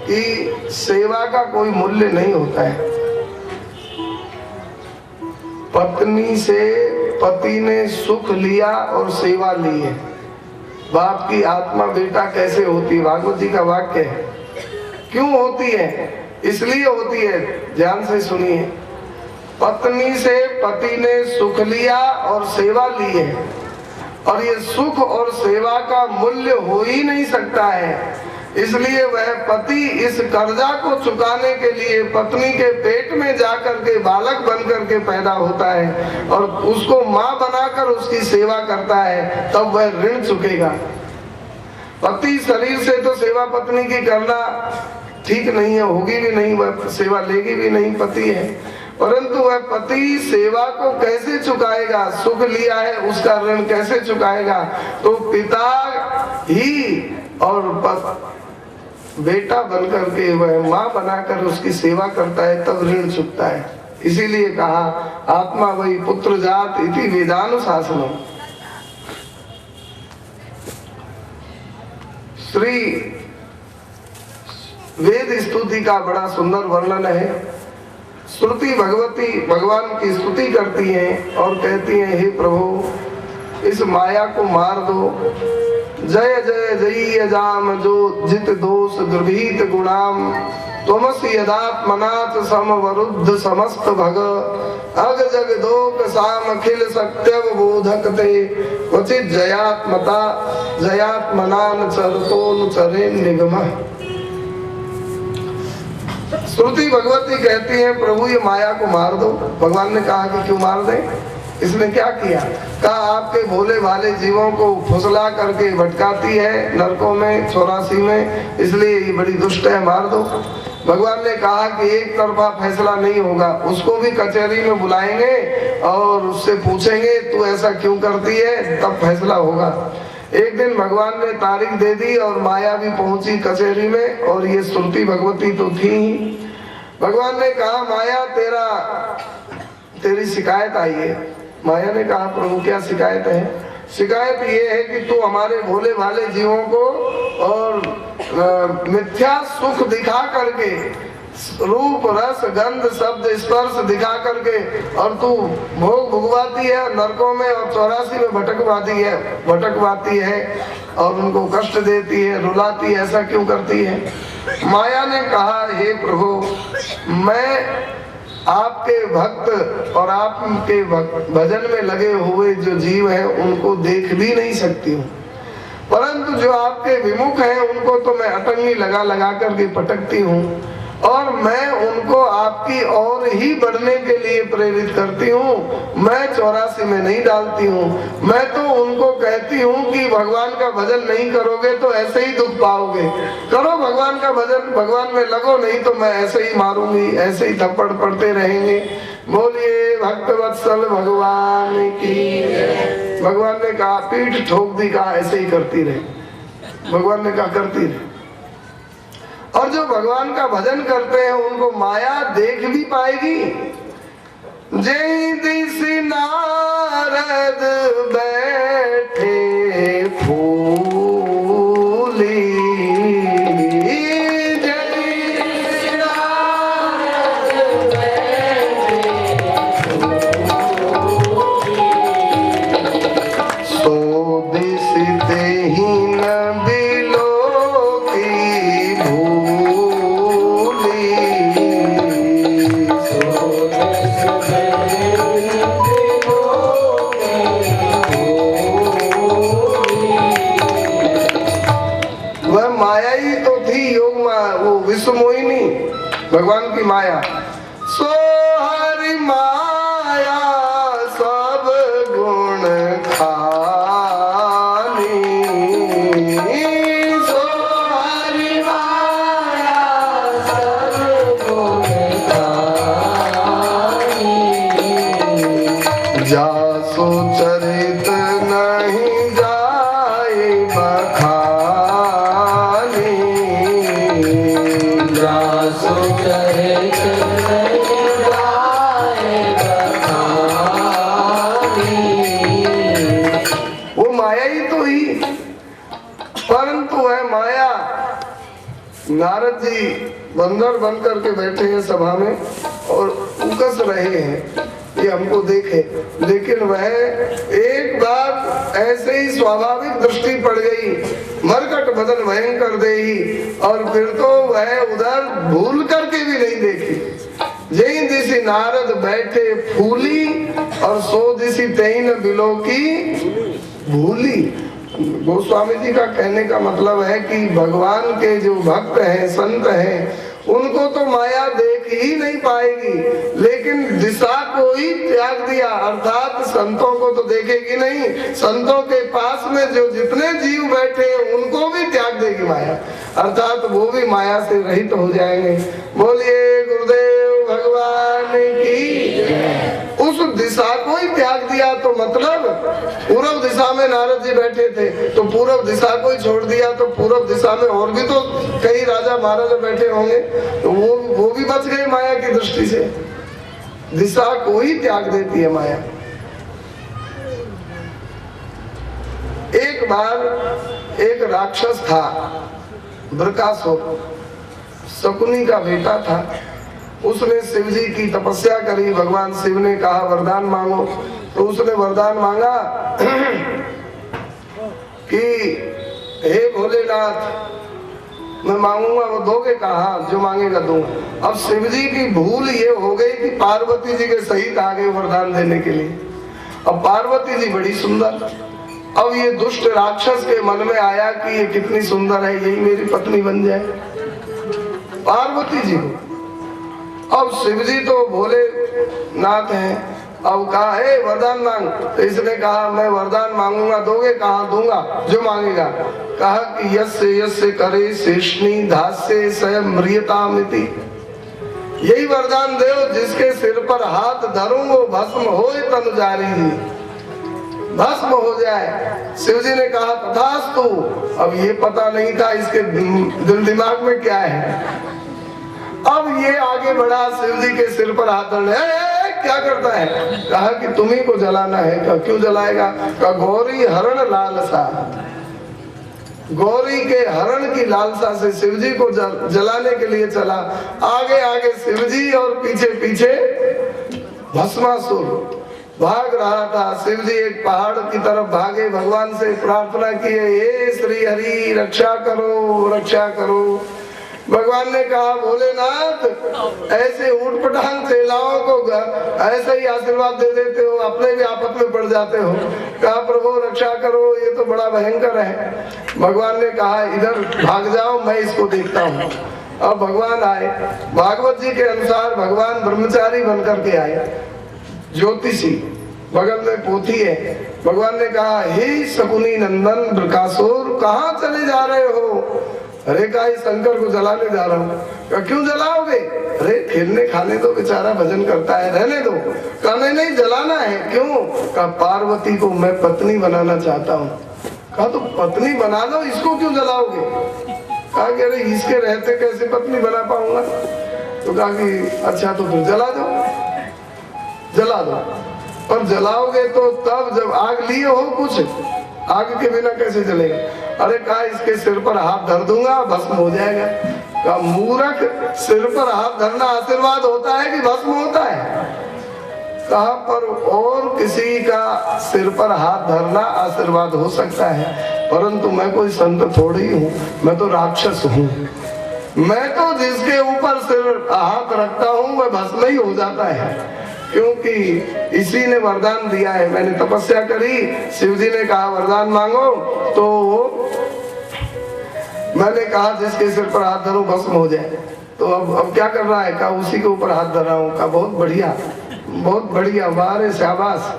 कि सेवा का कोई मूल्य नहीं होता है। पत्नी से पति ने सुख लिया और सेवा ली है, बाप की आत्मा बेटा कैसे होती है? भागवत जी का वाक्य है। क्यों होती है? इसलिए होती है, ध्यान से सुनिए। पत्नी से पति ने सुख लिया और सेवा ली है, और ये सुख और सेवा का मूल्य हो ही नहीं सकता है। इसलिए वह पति इस कर्जा को चुकाने के लिए पत्नी के पेट में जाकर के बालक बनकर के पैदा होता है और उसको माँ बनाकर उसकी सेवा करता है, तब वह ऋण चुकेगा। पति शरीर से तो सेवा पत्नी की करना ठीक नहीं है, होगी भी नहीं, वह सेवा लेगी भी नहीं, पति है। परंतु वह पति सेवा को कैसे चुकाएगा? सुख लिया है उसका ऋण कैसे चुकाएगा? तो पिता ही और बेटा बनकर के वह माँ बनाकर उसकी सेवा करता है, तब ऋण चुकता है। इसीलिए कहा आत्मा वही पुत्र जात इति वेदानुशासनम। श्री वेद स्तुति का बड़ा सुंदर वर्णन है। श्रुति भगवती भगवान की स्तुति करती हैं और कहती हैं, हे प्रभु इस माया को मार दो। जय जय जय जाम जो जित दोष दुर्भीत गुणाम त्वमसि यदात्मनाथ समवरुद्ध समस्त भग अग जग दोक साम खिल सत्यव बोधक ते क्वचित जयात्मता जयात्मनान चरतोन चरेन निगम। श्रुति भगवती कहती है, प्रभु ये माया को मार दो। भगवान ने कहा कि क्यों मार दें? इसने क्या किया? कहा आपके भोले भाले जीवों को फुसला करके भटकाती है नरकों में 84 में, इसलिए ये बड़ी दुष्ट है, मार दो। भगवान ने कहा कि एक तरफा फैसला नहीं होगा, उसको भी कचहरी में बुलाएंगे और उससे पूछेंगे तू ऐसा क्यों करती है, तब फैसला होगा। एक दिन भगवान ने तारीख दे दी और माया भी पहुंची कचहरी में, और ये श्रुति भगवती तो थी ही। भगवान ने कहा माया तेरी शिकायत आई है। माया ने कहा प्रभु क्या शिकायत है? शिकायत ये है कि तू हमारे भोले भाले जीवों को और मिथ्या सुख दिखा करके, रूप रस गंध शब्द स्पर्श दिखा करके, और तू भोग भुगवाती है नरकों में और 84 में भटकवाती है और उनको कष्ट देती है, रुलाती है, ऐसा क्यों करती है? माया ने कहा हे प्रभु मैं आपके भक्त और आपके भजन में लगे हुए जो जीव हैं उनको देख भी नहीं सकती हूँ, परंतु जो आपके विमुख हैं उनको तो मैं अटंगी लगा लगा करके पटकती हूँ, और मैं उनको आपकी ओर ही बढ़ने के लिए प्रेरित करती हूँ। मैं 84 में नहीं डालती हूँ। मैं तो उनको कहती हूँ कि भगवान का भजन नहीं करोगे तो ऐसे ही दुख पाओगे, करो भगवान का भजन, भगवान में लगो, नहीं तो मैं ऐसे ही मारूंगी, ऐसे ही थप्पड़ पड़ते रहेंगे। बोलिए भक्त वत्सल भगवान की। भगवान ने कहा पीठ ठोक दी, कहा ऐसे ही करती रहे। भगवान ने कहा करती रहे। और जो भगवान का भजन करते हैं उनको माया देख भी पाएगी। जय दिस नारद बैठे फूली, सो दिस देहि न मोहिनी भगवान की माया। सो हरि माया सब गुण खानी, सो हरि माया सब गुण खानी, जासो चरित नहीं जाए बखानी, वो माया ही तो ही, परंतु है माया। नारद जी बंदर बन करके बैठे हैं सभा में और उकस रहे हैं कि हमको देखे, लेकिन वह एक बार ऐसे ही स्वाभाविक दृष्टि पड़ गई, मरकट बदन भयंकर देही, और फिर तो वह उधर भूल करके भी नहीं देखी। जय दिशी नारद बैठे फूली, और सो दिशी तेईन बिलो की भूली। गोस्वामी जी का कहने का मतलब है कि भगवान के जो भक्त हैं, संत हैं, उनको तो माया देख ही नहीं पाएगी, लेकिन दिशा को ही त्याग दिया, अर्थात संतों को तो देखेगी नहीं, संतों के पास में जो जितने जीव बैठे हैं उनको भी त्याग देगी माया, अर्थात वो भी माया से रहित हो जाएंगे। बोलिए गुरुदेव भगवान की। उस दिशा को ही त्याग दिया तो मतलब पूर्व दिशा में नारद जी बैठे थे, तो पूर्व दिशा को ही छोड़ दिया, तो पूर्व दिशा में और भी तो कई राजा महाराजा बैठे होंगे, तो वो भी बच गए माया की दृष्टि से। दिशा को ही त्याग देती है माया। एक बार एक राक्षस था, बृकासुर, शकुनी का बेटा था। उसने शिव जी की तपस्या करी, भगवान शिव ने कहा वरदान मांगो, तो उसने वरदान मांगा कि हे भोलेनाथ मैं मांगूंगा, वो दोगे? कहा जो मांगेगा दूंगा। अब शिव जी की भूल ये हो गई कि पार्वती जी के सहित आ गए वरदान देने के लिए। अब पार्वती जी बड़ी सुंदर, अब ये दुष्ट राक्षस के मन में आया कि ये कितनी सुंदर है, यही मेरी पत्नी बन जाए पार्वती जी को। अब शिव जी तो भोले नाथ हैं, अब कहा है वरदान मांग, तो इसने कहा मैं वरदान मांगूंगा, दोगे? कहा दूंगा, जो मांगेगा। कहा कि यस्य यस्य करे शेषनी धास्य स म्रियतामिति, यही वरदान दो जिसके सिर पर हाथ धरूं वो भस्म होए तनु जारी जी, भस्म हो जाए। शिव जी ने कहा तथास्तु। अब ये पता नहीं था इसके दिल दिमाग में क्या है। अब ये आगे बढ़ा, शिव जी के सिर पर हाथ धरने, क्या करता है? कहा कि तुम्ही को जलाना है। कहा क्यों जलाएगा? कहा गौरी हरण लालसा, गौरी के हरण की लालसा से शिव जी को जलाने के लिए चला। आगे आगे शिव जी और पीछे पीछे भस्मासुर भाग रहा था। शिव जी एक पहाड़ की तरफ भागे, भगवान से प्रार्थना किए, हे श्री हरि रक्षा करो, रक्षा करो। भगवान ने कहा भोलेनाथ ऐसे ऊट पटांग चेलाओं को ऐसे ही आशीर्वाद दे देते हो, अपने भी आपस में पड़ जाते हो। कहा प्रभु रक्षा करो, ये तो बड़ा भयंकर है। भगवान ने कहा इधर भाग जाओ, मैं इसको देखता हूँ। अब भगवान आए, भागवत जी के अनुसार भगवान ब्रह्मचारी बनकर के आए, ज्योतिषी, बगल में पोथी है। भगवान ने कहा हे शकुनी नंदन बृकासुर कहाँ चले जा रहे हो? अरे कहा शंकर को जलाने जा रहा हूँ। क्यों जलाओगे? अरे खेलने खाने दो, बेचारा भजन करता है, रहने दो। कहा नहीं जलाना है। क्यों? कहा पार्वती को मैं पत्नी बनाना चाहता हूँ। कहा तो पत्नी बना लो, इसको क्यों जलाओगे? कहा कि अरे इसके रहते कैसे पत्नी बना पाऊंगा? तो कहा कि अच्छा तो फिर जला दो, जला दो। पर जलाओगे तो तब जब आग लिए हो, कुछ आग के बिना कैसे जलेगा? अरे कहा इसके सिर पर हाथ धर दूंगा, भस्म हो जाएगा। कहा मूर्ख, सिर पर हाथ धरना आशीर्वाद होता है कि भस्म होता है? कहा पर और किसी का सिर पर हाथ धरना आशीर्वाद हो सकता है, परंतु मैं कोई संत थोड़ी हूँ, मैं तो राक्षस हूँ। मैं तो जिसके ऊपर सिर हाथ रखता हूँ वह भस्म ही हो जाता है, क्योंकि इसी ने वरदान दिया है। मैंने तपस्या करी, शिव जी ने कहा वरदान मांगो, तो मैंने कहा जिसके सिर पर हाथ धरो भस्म हो जाए। तो अब क्या कर रहा है? कहा उसी के ऊपर हाथ धर रहा हूँ। कहा बहुत बढ़िया, बहुत बढ़िया, बारे शाबाश,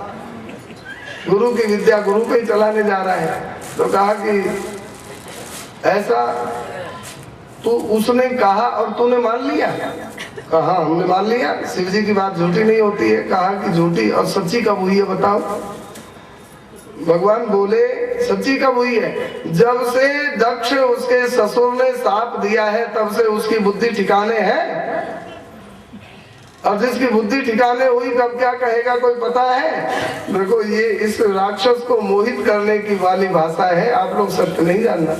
गुरु की विद्या गुरु पे ही चलाने जा रहा है। तो कहा कि ऐसा तो उसने कहा और तूने मान लिया? कहा हमने मान लिया, शिव जी की बात झूठी नहीं होती है। कहा कि झूठी और सच्ची कब हुई है बताओ? भगवान बोले सच्ची कब हुई है? जब से दक्ष उसके ससुर ने साप दिया है तब से उसकी बुद्धि ठिकाने है। और जिसकी बुद्धि ठिकाने हुई कब क्या कहेगा कोई पता है? देखो ये इस राक्षस को मोहित करने की वाली भाषा है, आप लोग सत्य नहीं जानना।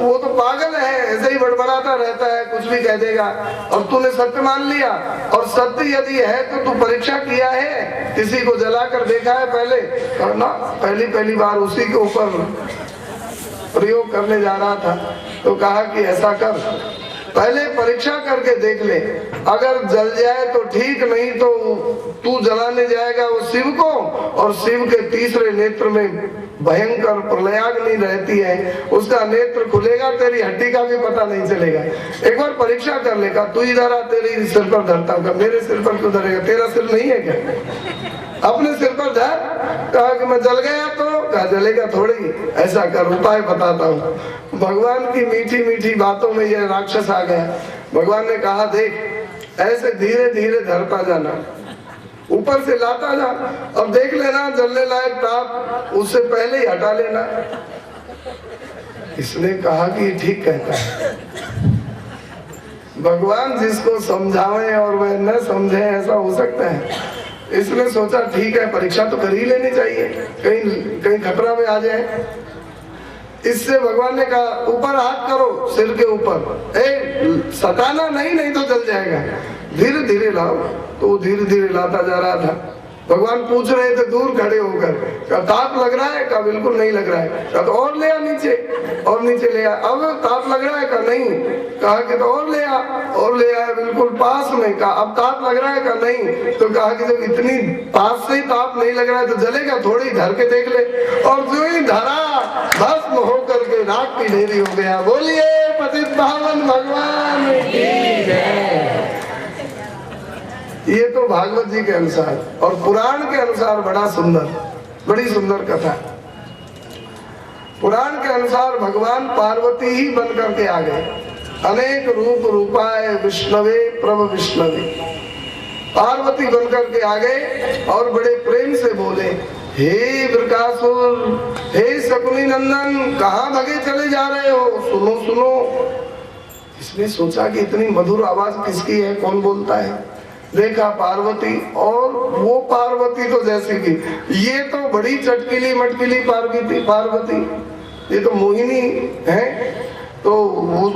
वो तो पागल है, ऐसे ही बड़बड़ाता रहता है, कुछ भी कह देगा। और तूने सत्य मान लिया, और सत्य यदि है तो तू परीक्षा किया है, किसी को जलाकर देखा है पहले? ना, पहली बार उसी के ऊपर प्रयोग करने जा रहा था। तो कहा कि ऐसा कर, पहले परीक्षा करके देख ले, अगर जल जाए तो ठीक, नहीं तो तू जलाने जाएगा वो शिव को, और शिव के तीसरे नेत्र में भयंकर प्रलयाग्नि रहती है, उसका नेत्र खुलेगा, तेरी हड्डी का भी पता नहीं चलेगा। एक बार परीक्षा कर लेगा, तू इधर आ, तेरे सिर पर धरता हूँ। मेरे सिर पर क्यों धरेगा, तेरा सिर नहीं है क्या? अपने सिर पर धर। कहा कि मैं जल गया तो? कहा जलेगा थोड़ी, ऐसा कर, उपाय बताता हूँ। भगवान की मीठी मीठी बातों में यह राक्षस आ गया। भगवान ने कहा देख, ऐसे धीरे धीरे धरता जाना, ऊपर से लाता जा, और देख लेना जलने लायक ताप उससे पहले ही हटा लेना। इसने कहा कि ठीक कहता है। भगवान जिसको समझावे और वह न समझे, ऐसा हो सकता है? इसने सोचा ठीक है, परीक्षा तो कर ही लेनी चाहिए, कहीं खतरा में आ जाए। इससे भगवान ने कहा ऊपर हाथ करो, सिर के ऊपर, सताना नहीं तो जल जाएगा, धीरे धीरे लाओ। तो वो धीरे धीरे लाता जा रहा था। भगवान पूछ रहे थे दूर खड़े होकर, क्या ताप लग रहा है? का बिल्कुल नहीं लग रहा है। कहा तो और ले आ नीचे, और नीचे ले आ। अब ताप लग रहा है? का नहीं। कहा कि तो और ले आ, और ले आया बिल्कुल पास में। कहा अब ताप लग रहा है? का नहीं। तो कहा कि जब इतनी पास से ही ताप नहीं लग रहा है तो जलेगा थोड़ी, धर के देख ले। और जो ही धरा, भस्म होकर के राख की ढेरी हो गया। बोलिए पतित पावन भगवान की जय। ये तो भागवत जी के अनुसार, और पुराण के अनुसार बड़ी सुंदर कथा। पुराण के अनुसार भगवान पार्वती ही बन करके आ गए। अनेक रूप रूपाय विष्णवे प्रभ विष्णवे, पार्वती बन करके आ गए और बड़े प्रेम से बोले, हे वृकासुर, हे शकुनी नंदन, कहाँ भगे चले जा रहे हो? सुनो सुनो। इसने सोचा कि इतनी मधुर आवाज किसकी है, कौन बोलता है? देखा पार्वती, और वो पार्वती तो जैसी की, ये तो बड़ी चटकीली मटकीली पार्वती, ये तो मोहिनी है। तो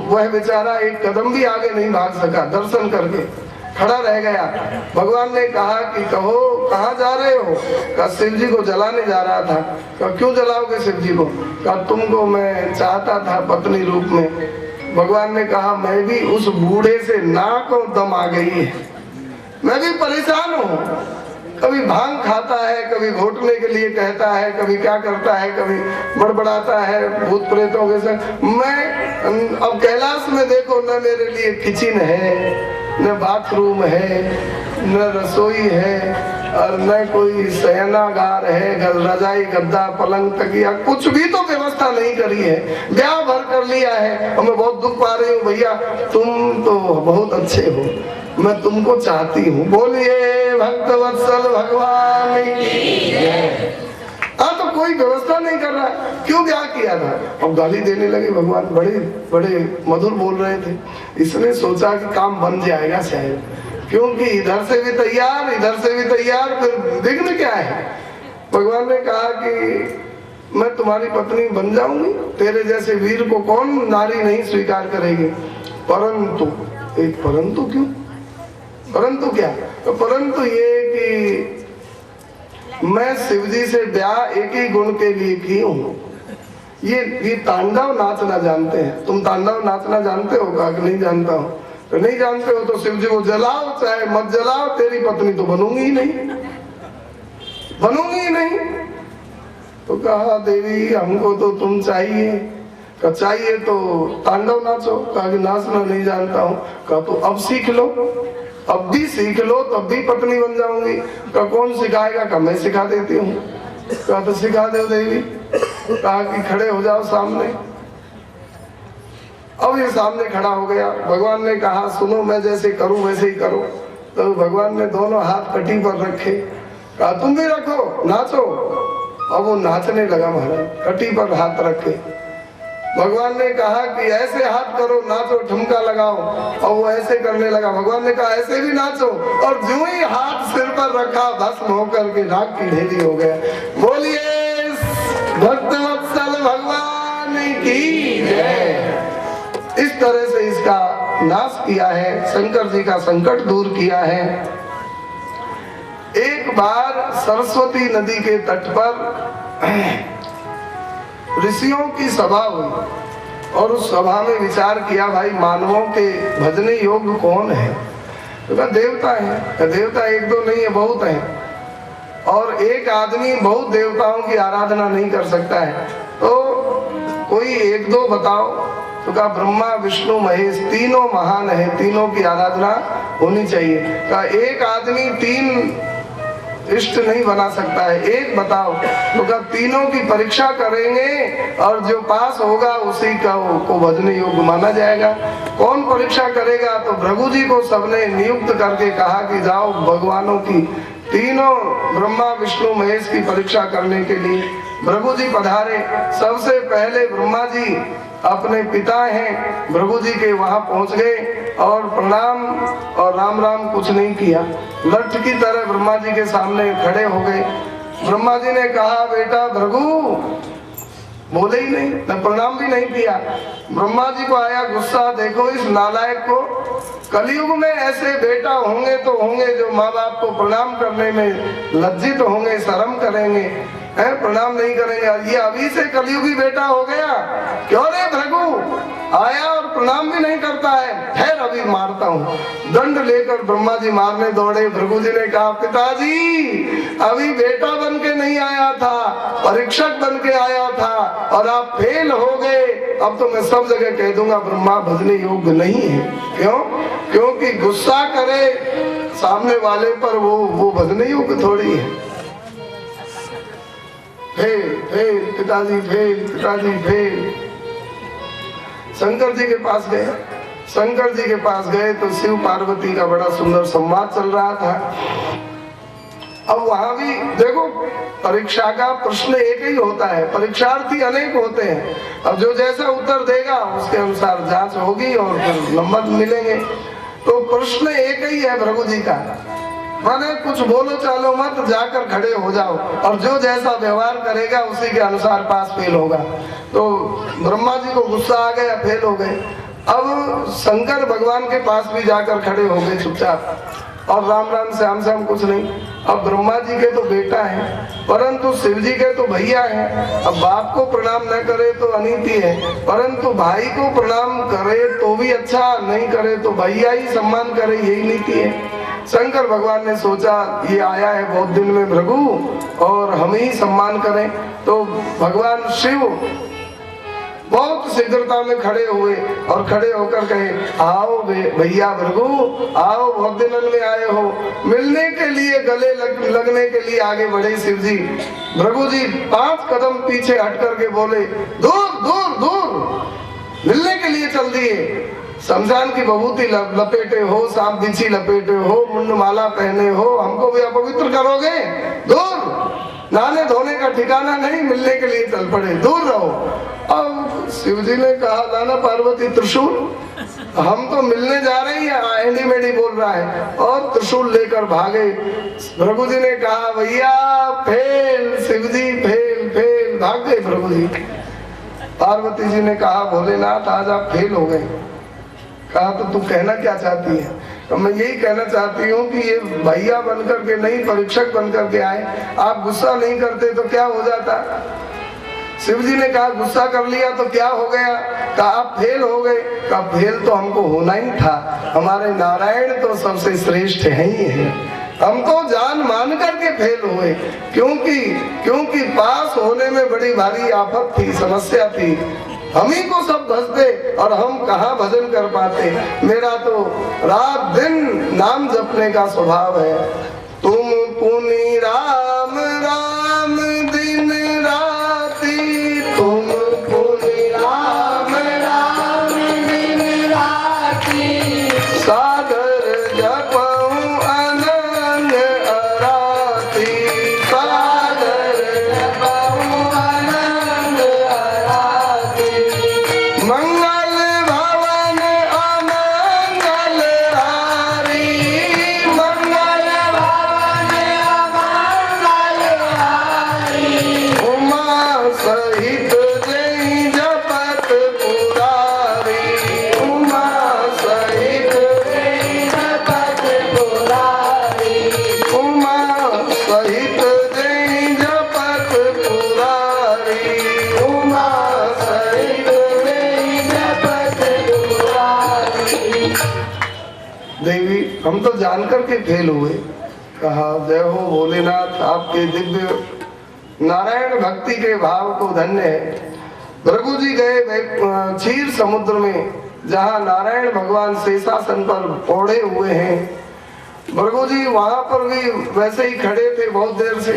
वह बेचारा एक कदम भी आगे नहीं भाग सका, दर्शन करके खड़ा रह गया। भगवान ने कहा कि कहो कहाँ जा रहे हो? कहा शिव जी को जलाने जा रहा था। कहा क्यों जलाओगे शिव जी को? कहा तुमको मैं चाहता था पत्नी रूप में। भगवान ने कहा मैं भी उस बूढ़े से नाक और दम आ गई है, मैं भी परेशान हूँ। कभी भांग खाता है, कभी घोटने के लिए कहता है, कभी क्या करता है, कभी बड़बड़ाता है भूत प्रेतों के संग। मैं अब कैलाश में देखो, न मेरे लिए किचन है, न बाथरूम है, न रसोई है, और न कोई शयनागार है, रजाई गद्दा पलंग तकिया, कुछ भी तो व्यवस्था नहीं करी है। ब्याह भर कर लिया है और मैं बहुत दुख पा रही हूँ। भैया तुम तो बहुत अच्छे हो, मैं तुमको चाहती हूँ। बोलिए भक्तवत्सल भगवान की जय। तो कोई व्यवस्था नहीं कर रहा, क्यों ब्याह किया था? अब गाली देने लगे भगवान, बड़े मधुर बोल रहे थे। इसने सोचा कि काम बन जाएगा शायद, क्योंकि इधर से भी तैयार, इधर से भी तैयार, फिर विघ्न क्या है? भगवान ने कहा कि मैं तुम्हारी पत्नी बन जाऊंगी, तेरे जैसे वीर को कौन नारी नहीं स्वीकार करेगी। परंतु, एक परंतु क्यों? परंतु क्या? तो परंतु ये कि मैं शिवजी से ब्याह एक ही गुण के लिए की हूँ। ये तांडव नाचना जानते हैं। तुम तांडव नाचना जानते हो? कहा कि नहीं जानता हूँ। तो नहीं जानते हो तो शिवजी को जलाओ चाहे मत जलाओ, तेरी पत्नी तो बनूंगी ही नहीं। तो कहा देवी हमको तो तुम चाहिए। कहा चाहिए तो तांडव नाचो। कहा कि नाचना नहीं जानता हूँ। कहा तो अब सीख लो, अब भी सीख लो, तब भी पत्नी बन जाऊंगी। कहा कौन सिखाएगा? कहा मैं सिखा देती हूँ। कहा तो सिखा दो देवी। कहा कि खड़े हो जाओ सामने। अब ये सामने खड़ा हो गया। भगवान ने कहा सुनो, मैं जैसे करूं वैसे ही करो। तो भगवान ने दोनों हाथ कटी पर रखे। कहा तुम भी रखो, नाचो। अब वो नाचने लगा महाराज, कटी पर हाथ रखे। भगवान ने कहा कि ऐसे हाथ करो, नाचो, ठुमका लगाओ। और वो ऐसे करने लगा। भगवान ने कहा ऐसे भी नाचो। और जो ही हाथ सिर पर रखा, भस्म होकर के राख की ढेरी हो गया। बोलिए भक्तवत्सल भगवान की जय। तरह से इसका नाश किया है, शंकर जी का संकट दूर किया है। एक बार सरस्वती नदी के तट पर ऋषियों की सभा हुई और उस सभा में विचार किया, भाई मानवों के भजने योग्य कौन है? तो कहा देवता है। देवता एक दो नहीं है, बहुत है, और एक आदमी बहुत देवताओं की आराधना नहीं कर सकता है, तो कोई एक दो बताओ। तो कहा ब्रह्मा विष्णु महेश तीनों महान है, तीनों की आराधना होनी चाहिए। कहा एक आदमी 3 इष्ट नहीं बना सकता है, एक बताओ। तो कहा तीनों की परीक्षा करेंगे और जो पास होगा उसी का को भजने योग्य माना जाएगा। कौन परीक्षा करेगा? तो भृगु जी को सबने नियुक्त करके कहा कि जाओ भगवानों की, तीनों ब्रह्मा विष्णु महेश की परीक्षा करने के लिए भृगु जी पधारे। सबसे पहले ब्रह्मा जी अपने पिता हैं भृगु जी के वहां पहुंच गए और प्रणाम और राम राम कुछ नहीं किया, लठ की तरह ब्रह्मा जी के सामने खड़े हो गए। ब्रह्मा जी ने कहा बेटा भृगु, बोले ही नहीं, न प्रणाम भी नहीं किया। ब्रह्मा जी को आया गुस्सा, देखो इस नालायक को, कलयुग में ऐसे बेटा होंगे तो होंगे जो माँ बाप को प्रणाम करने में लज्जित होंगे, शर्म करेंगे, है प्रणाम नहीं करेंगे। ये अभी से कलयुगी बेटा हो गया। क्यों रे भृगु, आया और प्रणाम भी नहीं करता है, फिर अभी मारता हूँ। दंड लेकर ब्रह्मा जी मारने दौड़े। भृगु जी ने कहा पिताजी अभी बेटा बन के नहीं आया था, परीक्षक बन के आया था और आप फेल हो गए। अब तो मैं सब जगह कह दूंगा ब्रह्मा भजने योग्य नहीं है। क्यों? क्योंकि गुस्सा करे सामने वाले पर वो भजने योग्य थोड़ी है। फेल फेल पिताजी फेल, पिताजी फेल। शंकर जी के पास गए। शंकर जी के पास गए तो शिव पार्वती का बड़ा सुंदर संवाद चल रहा था। अब वहां भी देखो परीक्षा का प्रश्न एक ही होता है, परीक्षार्थी अनेक होते हैं। अब जो जैसा उत्तर देगा उसके अनुसार जांच होगी और फिर नंबर मिलेंगे। तो प्रश्न एक ही है भृगु जी का, माने कुछ बोलो चालो मत, जाकर खड़े हो जाओ और जो जैसा व्यवहार करेगा उसी के अनुसार पास फेल होगा। तो ब्रह्मा जी को गुस्सा आ गया, फेल हो गए। अब शंकर भगवान के पास भी जाकर खड़े हो गए चुपचाप और राम राम श्याम श्याम कुछ नहीं। अब ब्रह्मा जी के तो बेटा है परंतु शिव जी के तो भैया है। अब बाप को प्रणाम न करे तो अनीति है, परंतु भाई को प्रणाम करे तो भी अच्छा, नहीं करे तो भैया ही सम्मान करे, यही नीति है। शंकर भगवान ने सोचा ये आया है बहुत दिन में भृगु और हम ही सम्मान करें। तो भगवान शिव बहुत शीघ्रता में खड़े हुए और खड़े होकर कहे आओ भैया भृगु, आओ बहुत दिनों में आए हो, मिलने के लिए गले लगने के लिए आगे बढ़े शिव जी। भृगु जी 5 कदम पीछे हट करके बोले दूर दूर दूर, मिलने के लिए चल दिए। शमशान की बबूती लपेटे हो, सांप बिछी लपेटे हो, मुंड माला पहने हो, हमको भी अपवित्र करोगे? दूर, नहाने धोने का ठिकाना नहीं, मिलने के लिए चल पड़े, दूर रहो। अब शिव जी ने कहा नाना पार्वती त्रिशूल, हम तो मिलने जा रहे हैं, एंडी मेडी बोल रहा है, और त्रिशूल लेकर भागे। भृगु जी ने कहा भैया फेल, शिव जी फेल फेल, भाग गए भृगु जी। पार्वती जी ने कहा भोलेनाथ आज आप फेल हो गए। कहा तो तू कहना क्या चाहती है? तो मैं यही कहना चाहती हूँ कि ये भैया बनकर के नहीं परीक्षक बनकर के आए, आप गुस्सा नहीं करते तो क्या हो जाता? शिव जी ने कहा गुस्सा कर लिया तो क्या हो गया? कहा आप फेल हो गए। कहा फेल तो हमको होना ही था, हमारे नारायण तो सबसे श्रेष्ठ है ही है, हम तो जान मान करके फेल हुए, क्योंकि पास होने में बड़ी भारी आफत थी, समस्या थी, हम ही को सब भजते और हम कहाँ भजन कर पाते। मेरा तो रात दिन नाम जपने का स्वभाव है। तुम पुनि राम राम दिन राती, तुम पुनि राम राम दिन राती, सागर जपऊं अनंग अराती, सागर जपऊं अनंग अराती, मंगल भवन अमंगल हारी, मंगल भवन देवी हम तो जानकर के फेल हुए। कहा जय हो भोलेनाथ, आपके दिव्य नारायण भक्ति के भाव को धन्य है। भृगु जी गए क्षीर समुद्र में, जहाँ नारायण भगवान शेषासन पर ओढ़े हुए हैं। भृगु जी वहां पर भी वैसे ही खड़े थे बहुत देर से।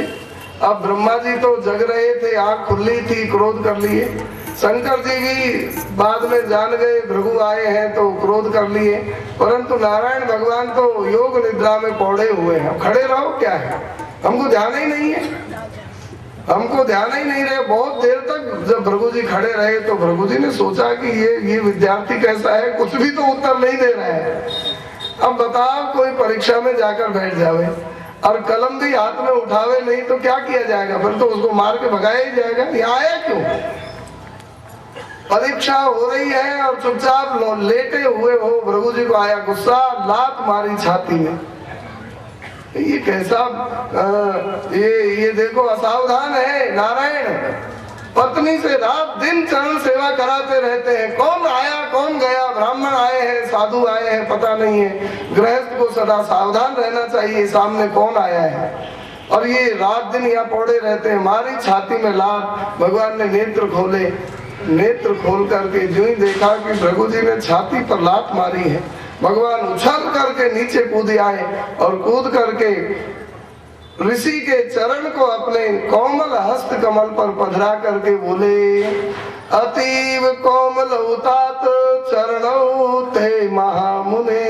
अब ब्रह्मा जी तो जग रहे थे, आंख खुली थी, क्रोध कर लिए। शंकर जी भी बाद में जान गए भृगु आए हैं तो क्रोध कर लिए, परंतु नारायण भगवान तो योग निद्रा में पौड़े हुए हैं। खड़े रहो क्या है, हमको ध्यान ही नहीं है, हमको ध्यान ही नहीं रहे। बहुत देर तक जब भृगु जी खड़े रहे तो भृगु जी ने सोचा कि ये विद्यार्थी कैसा है, कुछ भी तो उत्तर नहीं दे रहा है। अब बताओ कोई परीक्षा में जाकर बैठ जावे और कलम भी हाथ में उठावे नहीं तो क्या किया जाएगा, फिर तो उसको मार के भगाया ही जाएगा। यहाँ आया क्यों? परीक्षा हो रही है और चुपचाप लेटे हुए हो। भृगु जी को आया गुस्सा, लात मारी छाती में। ये कैसा ये देखो असावधान है नारायण, पत्नी से रात दिन चरण सेवा कराते रहते हैं। कौन आया कौन गया, ब्राह्मण आए हैं साधु आए हैं पता नहीं है। गृहस्थ को सदा सावधान रहना चाहिए, सामने कौन आया है। और ये रात दिन यहाँ पौड़े रहते हैं। मारी छाती में लात। भगवान ने नेत्र खोले, नेत्र खोल करके जो ही देखा कि भृगु जी ने छाती पर लात मारी है, भगवान उछल करके नीचे कूद आए और कूद करके ऋषि के चरण को अपने कोमल हस्त कमल पर पधरा करके बोले, अतीव कोमल उतात चरणौ ते महामुने।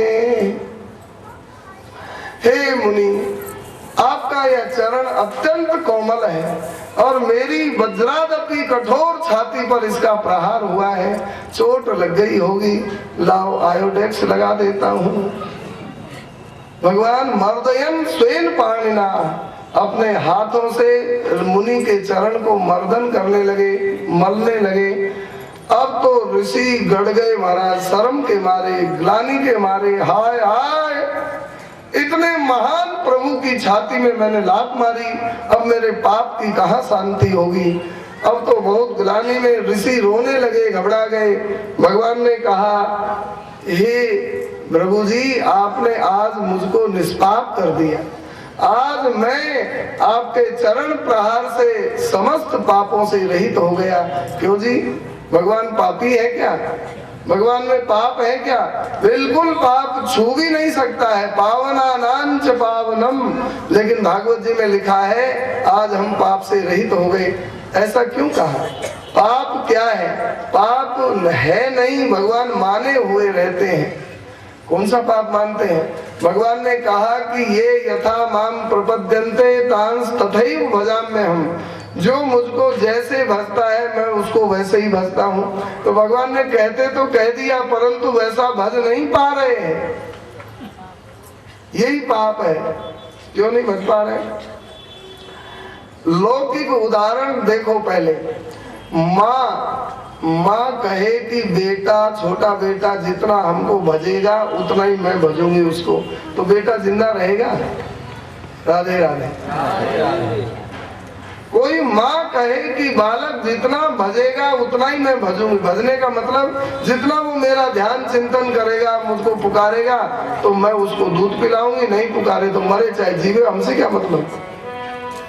हे मुनि, आपका यह चरण अत्यंत कोमल है और मेरी वज्रादपि कठोर छाती पर इसका प्रहार हुआ है, चोट लग गई होगी, लाओ आयोडेक्स लगा देता हूँ। भगवान मर्दयन स्वेन पाणिना, अपने हाथों से मुनि के चरण को मर्दन करने लगे, मलने लगे। अब तो ऋषि गड़ गए महाराज, शर्म के मारे, ग्लानि के मारे। हाय हाय, इतने महान प्रभु की छाती में मैंने लात मारी, अब मेरे पाप की कहाँ शांति होगी। अब तो बहुत ग्लानि में ऋषि रोने लगे, घबरा गए। भगवान ने कहा, हे भृगु जी, आपने आज मुझको निष्पाप कर दिया। आज मैं आपके चरण प्रहार से समस्त पापों से रहित हो गया। क्यों जी, भगवान पापी है क्या? भगवान में पाप है क्या? बिल्कुल पाप छू भी नहीं सकता है। पावनानांच पावनम, लेकिन भागवत जी में लिखा है आज हम पाप से रहित हो गए। ऐसा क्यों कहा? पाप क्या है? पाप है नहीं, भगवान माने हुए रहते हैं। कौन सा पाप मानते हैं? भगवान ने कहा कि ये यथा माम प्रपद्यन्ते तांस तथैव भजाम्यहम्, जो मुझको जैसे भजता है मैं उसको वैसे ही भजता हूँ। तो भगवान ने कहते तो कह दिया, परंतु वैसा भज नहीं पा रहे हैं, यही पाप है। क्यों नहीं भज पा रहे? लौकिक उदाहरण देखो पहले। माँ कहे कि बेटा, छोटा बेटा जितना हमको भजेगा उतना ही मैं भजूंगी उसको, तो बेटा जिंदा रहेगा? राधे राधे। कोई माँ कहे कि बालक जितना भजेगा उतना ही मैं भजूंगी, भजने का मतलब जितना वो मेरा ध्यान चिंतन करेगा, मुझको पुकारेगा तो मैं उसको दूध पिलाऊंगी, नहीं पुकारे तो मरे चाहे जीवे, हमसे क्या मतलब।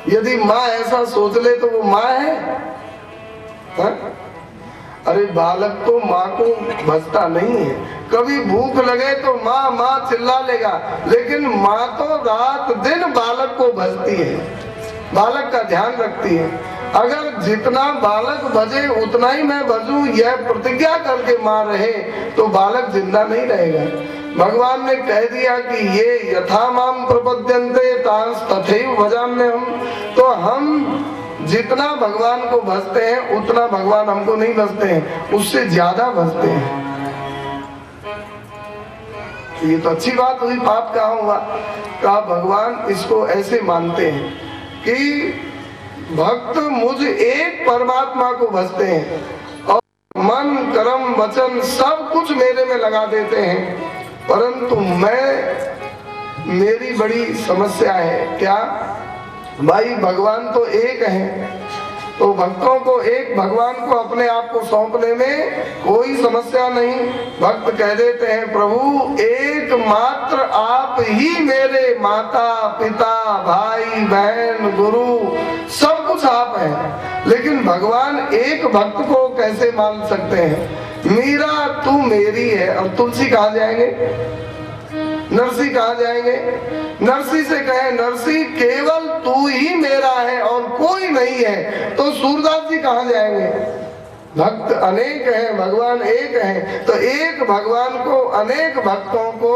यदि माँ ऐसा सोच ले तो वो माँ है? अरे बालक तो माँ को भजता नहीं है। कभी भूख लगे तो माँ माँ चिल्ला लेगा, लेकिन माँ तो रात दिन बालक को भजती है, बालक का ध्यान रखती है। अगर जितना बालक भजे उतना ही मैं भजूं, यह प्रतिज्ञा करके माँ रहे तो बालक जिंदा नहीं रहेगा। भगवान ने कह दिया कि ये यथा माम प्रपद्यन्ते तांस तथैव भजाम्यहम्, तो हम जितना भगवान को भजते हैं उतना भगवान हमको नहीं भजते हैं, उससे ज्यादा भजते हैं। ये तो अच्छी बात हुई, पाप कहाँ हुआ? कहा भगवान इसको ऐसे मानते हैं कि भक्त मुझ एक परमात्मा को भजते हैं और मन कर्म वचन सब कुछ मेरे में लगा देते हैं, परंतु मेरी बड़ी समस्या है। क्या भाई? भगवान तो एक है, तो भक्तों को एक भगवान को अपने आप को सौंपने में कोई समस्या नहीं। भक्त कह देते हैं प्रभु एक एकमात्र आप ही मेरे माता पिता भाई बहन गुरु सब कुछ आप हैं। लेकिन भगवान एक भक्त को कैसे मान सकते हैं? मीरा तू मेरी है, और तुलसी कहाँ जाएंगे? नरसी कहाँ जाएंगे? नरसी से कहे नरसी केवल तू ही मेरा है और कोई नहीं है, तो सूरदास जी कहाँ जाएंगे? भक्त अनेक हैं, भगवान एक है, तो एक भगवान को अनेक भक्तों को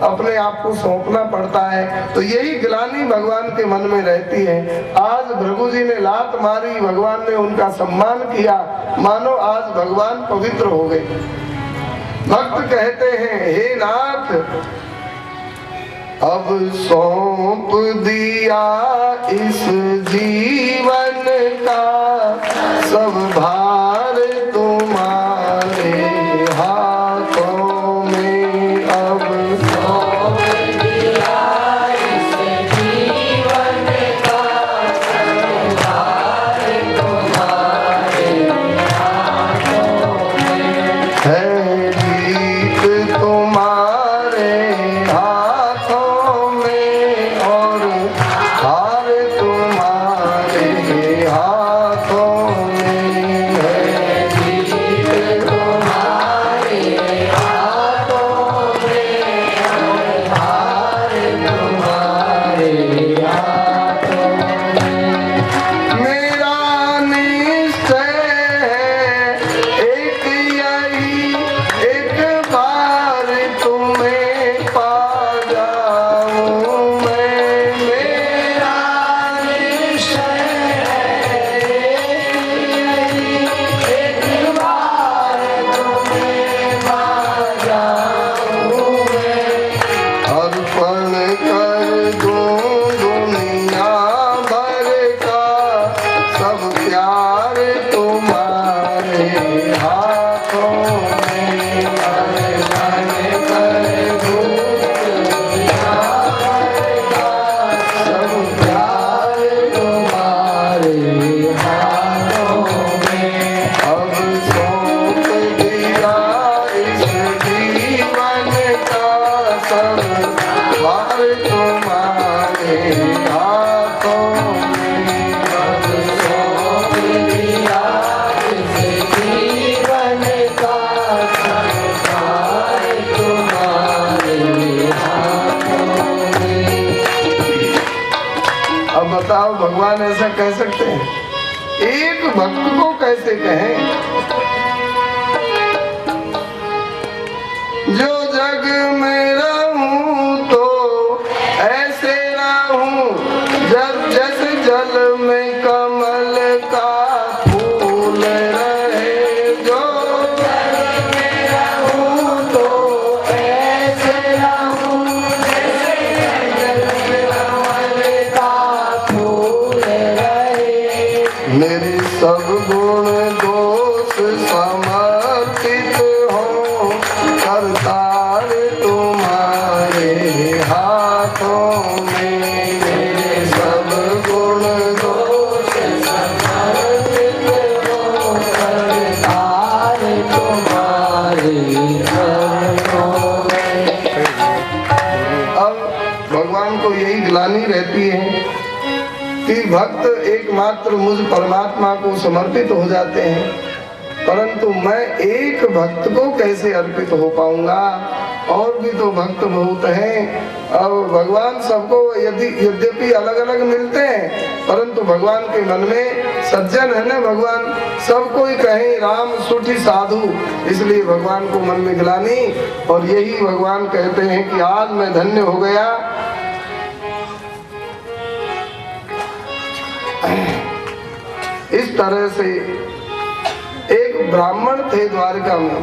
अपने आप को सौंपना पड़ता है। तो यही ग्लानि भगवान के मन में रहती है। आज भृगु जी ने लात मारी, भगवान ने उनका सम्मान किया, मानो आज भगवान पवित्र हो गए। भक्त कहते हैं हे नाथ अब सौंप दिया इस जीवन का सब भार तुम्हारे हाथों में। अब सौंप दिया इस जीवन का सब भार तुम्हारे हाथों में है। जीत तुम्हारे भगवान ऐसा कह सकते हैं? एक भक्त को कैसे कहें? जो जग में रहूं तो ऐसे रहूं जैसे जल में कमल का फूल रहे। जो जग में रहूं तो ऐसे रहूं जैसे जल में कमल का फूल रहे। मेरे सब गुण दोष समर्पित हो करतार तुम्हारे हाथों में। मेरे सब गुण दोष समर्पित हो करतार तुम्हारे चरणों में। अब भगवान को यही ग्लानि रहती है कि भक्त एकमात्र मुझ परमात्मा को समर्पित हो जाते हैं, परंतु मैं एक भक्त को कैसे अर्पित हो पाऊंगा? और भी तो भक्त बहुत हैं। अब भगवान सबको यद्यपि अलग अलग मिलते हैं, परंतु भगवान के मन में सज्जन है ना भगवान, सब कोई कहे राम सुठी साधु, इसलिए भगवान को मन में ग्लानि। और यही भगवान कहते हैं कि आज मैं धन्य हो गया। इस तरह से एक ब्राह्मण थे द्वारका में।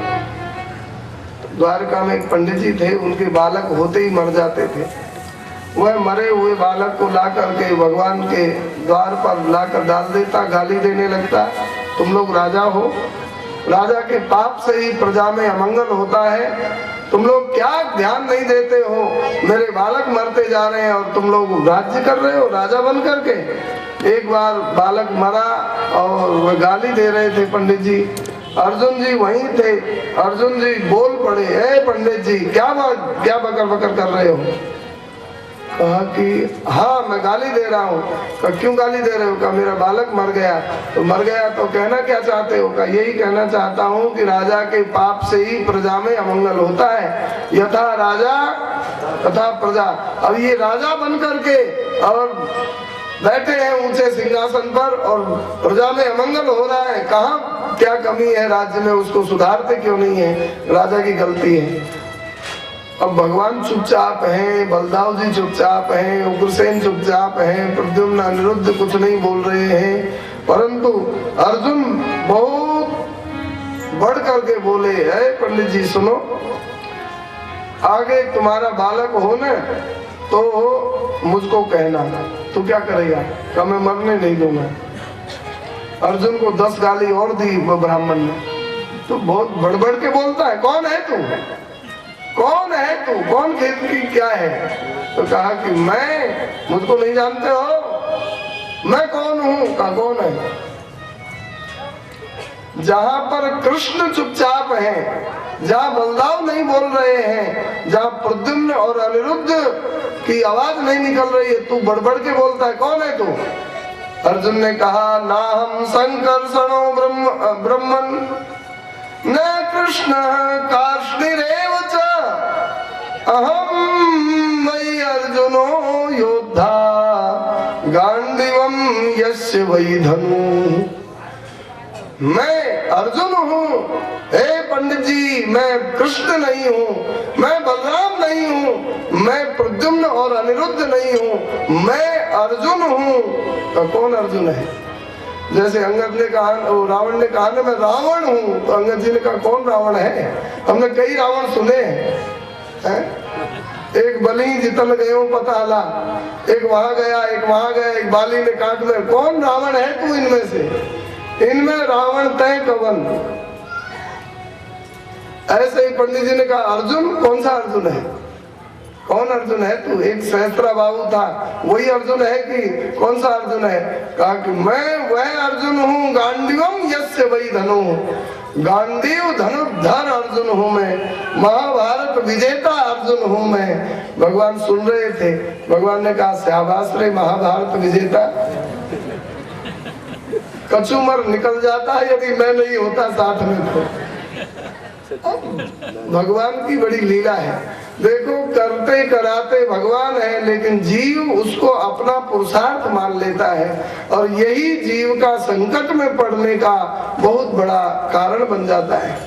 द्वारका में एक पंडित जी थे, उनके बालक होते ही मर जाते थे। वह मरे हुए बालक को ला करके भगवान के द्वार पर लाकर डाल देता, गाली देने लगता, तुम लोग राजा हो, राजा के पाप से ही प्रजा में अमंगल होता है, तुम लोग क्या ध्यान नहीं देते हो, मेरे बालक मरते जा रहे हैं और तुम लोग राज्य कर रहे हो राजा बन करके। एक बार बालक मरा और वह गाली दे रहे थे पंडित जी, अर्जुन जी वहीं थे। अर्जुन जी बोल पड़े, ए पंडित जी क्या बकर बकर कर रहे हो? कहा कि हाँ मैं गाली दे रहा हूँ। कहा क्यों गाली दे रहे हो? कहा मेरा बालक मर गया। तो मर गया तो कहना क्या चाहते हो? कहा यही कहना चाहता हूँ कि राजा के पाप से ही प्रजा में अमंगल होता है, यथा राजा तथा प्रजा। अब ये राजा बन करके और बैठे हैं ऊंचे सिंहासन पर और प्रजा में अमंगल हो रहा है, कहाँ क्या कमी है राज्य में, उसको सुधारते क्यों नहीं है? राजा की गलती है। अब भगवान चुपचाप हैं, बलदाव जी चुपचाप हैं, उग्रसेन चुपचाप हैं, प्रद्युम्न अनिरुद्ध कुछ नहीं बोल रहे हैं, परंतु अर्जुन बहुत बढ़ करके बोले, है पंडित जी सुनो, आगे तुम्हारा बालक हो न तो मुझको कहना। तू क्या करेगा? क्या मैं मरने नहीं दूंगा। अर्जुन को 10 गाली और दी वो ब्राह्मण ने। तो बहुत बढ़ बढ़ के बोलता है, कौन है तू? कौन है तू? कौन खेत की क्या है? तो कहा कि मैं, मुझको नहीं जानते हो? मैं कौन हूँ? कहा कौन है? जहां पर कृष्ण चुपचाप है, जहां बलदाव नहीं बोल रहे हैं, जहां प्रद्युम्न और अनिरुद्ध की आवाज नहीं निकल रही है, तू बढ़ बढ़ के बोलता है, कौन है तू? अर्जुन ने कहा, ना हम संकर्षणो ब्रह्मन न कृष्ण कार्ष्णिरेव च अहम मयि अर्जुनो योद्धा गांडीवम यस्य वै धनु। मैं अर्जुन हूँ, हे पंडित जी, मैं कृष्ण नहीं हूँ, मैं बलराम नहीं हूँ, मैं प्रद्युम्न और अनिरुद्ध नहीं हूँ, मैं अर्जुन हूँ। तो कौन अर्जुन है? जैसे अंगद ने कहा, रावण ने कहा ना मैं रावण हूँ, तो अंगद जी ने कहा कौन रावण है? हमने कई रावण सुने हैं। एक बलि जितन गयो पताला, एक वहां गया, एक वहां गया, एक बाली ने काट में। कौन रावण है तू इनमें से? इनमें रावण तय कवन। ऐसे ही पंडित जी ने कहा, अर्जुन कौन सा अर्जुन है? कौन अर्जुन है तू? एक सहस्त्रा बाबू था, वही अर्जुन है कि कौन सा अर्जुन है? कहा कि मैं वह अर्जुन हूँ, गांडीवम यस्य वै धनु, गांडीव धनुर्धर अर्जुन हूँ मैं, महाभारत विजेता अर्जुन हूँ मैं। भगवान सुन रहे थे। भगवान ने कहा, शाबाश रे महाभारत विजेता, कचूमर निकल जाता है यदि मैं नहीं होता साथ में। तो भगवान की बड़ी लीला है। देखो करते कराते भगवान है, लेकिन जीव उसको अपना पुरुषार्थ मान लेता है और यही जीव का संकट में पड़ने का बहुत बड़ा कारण बन जाता है।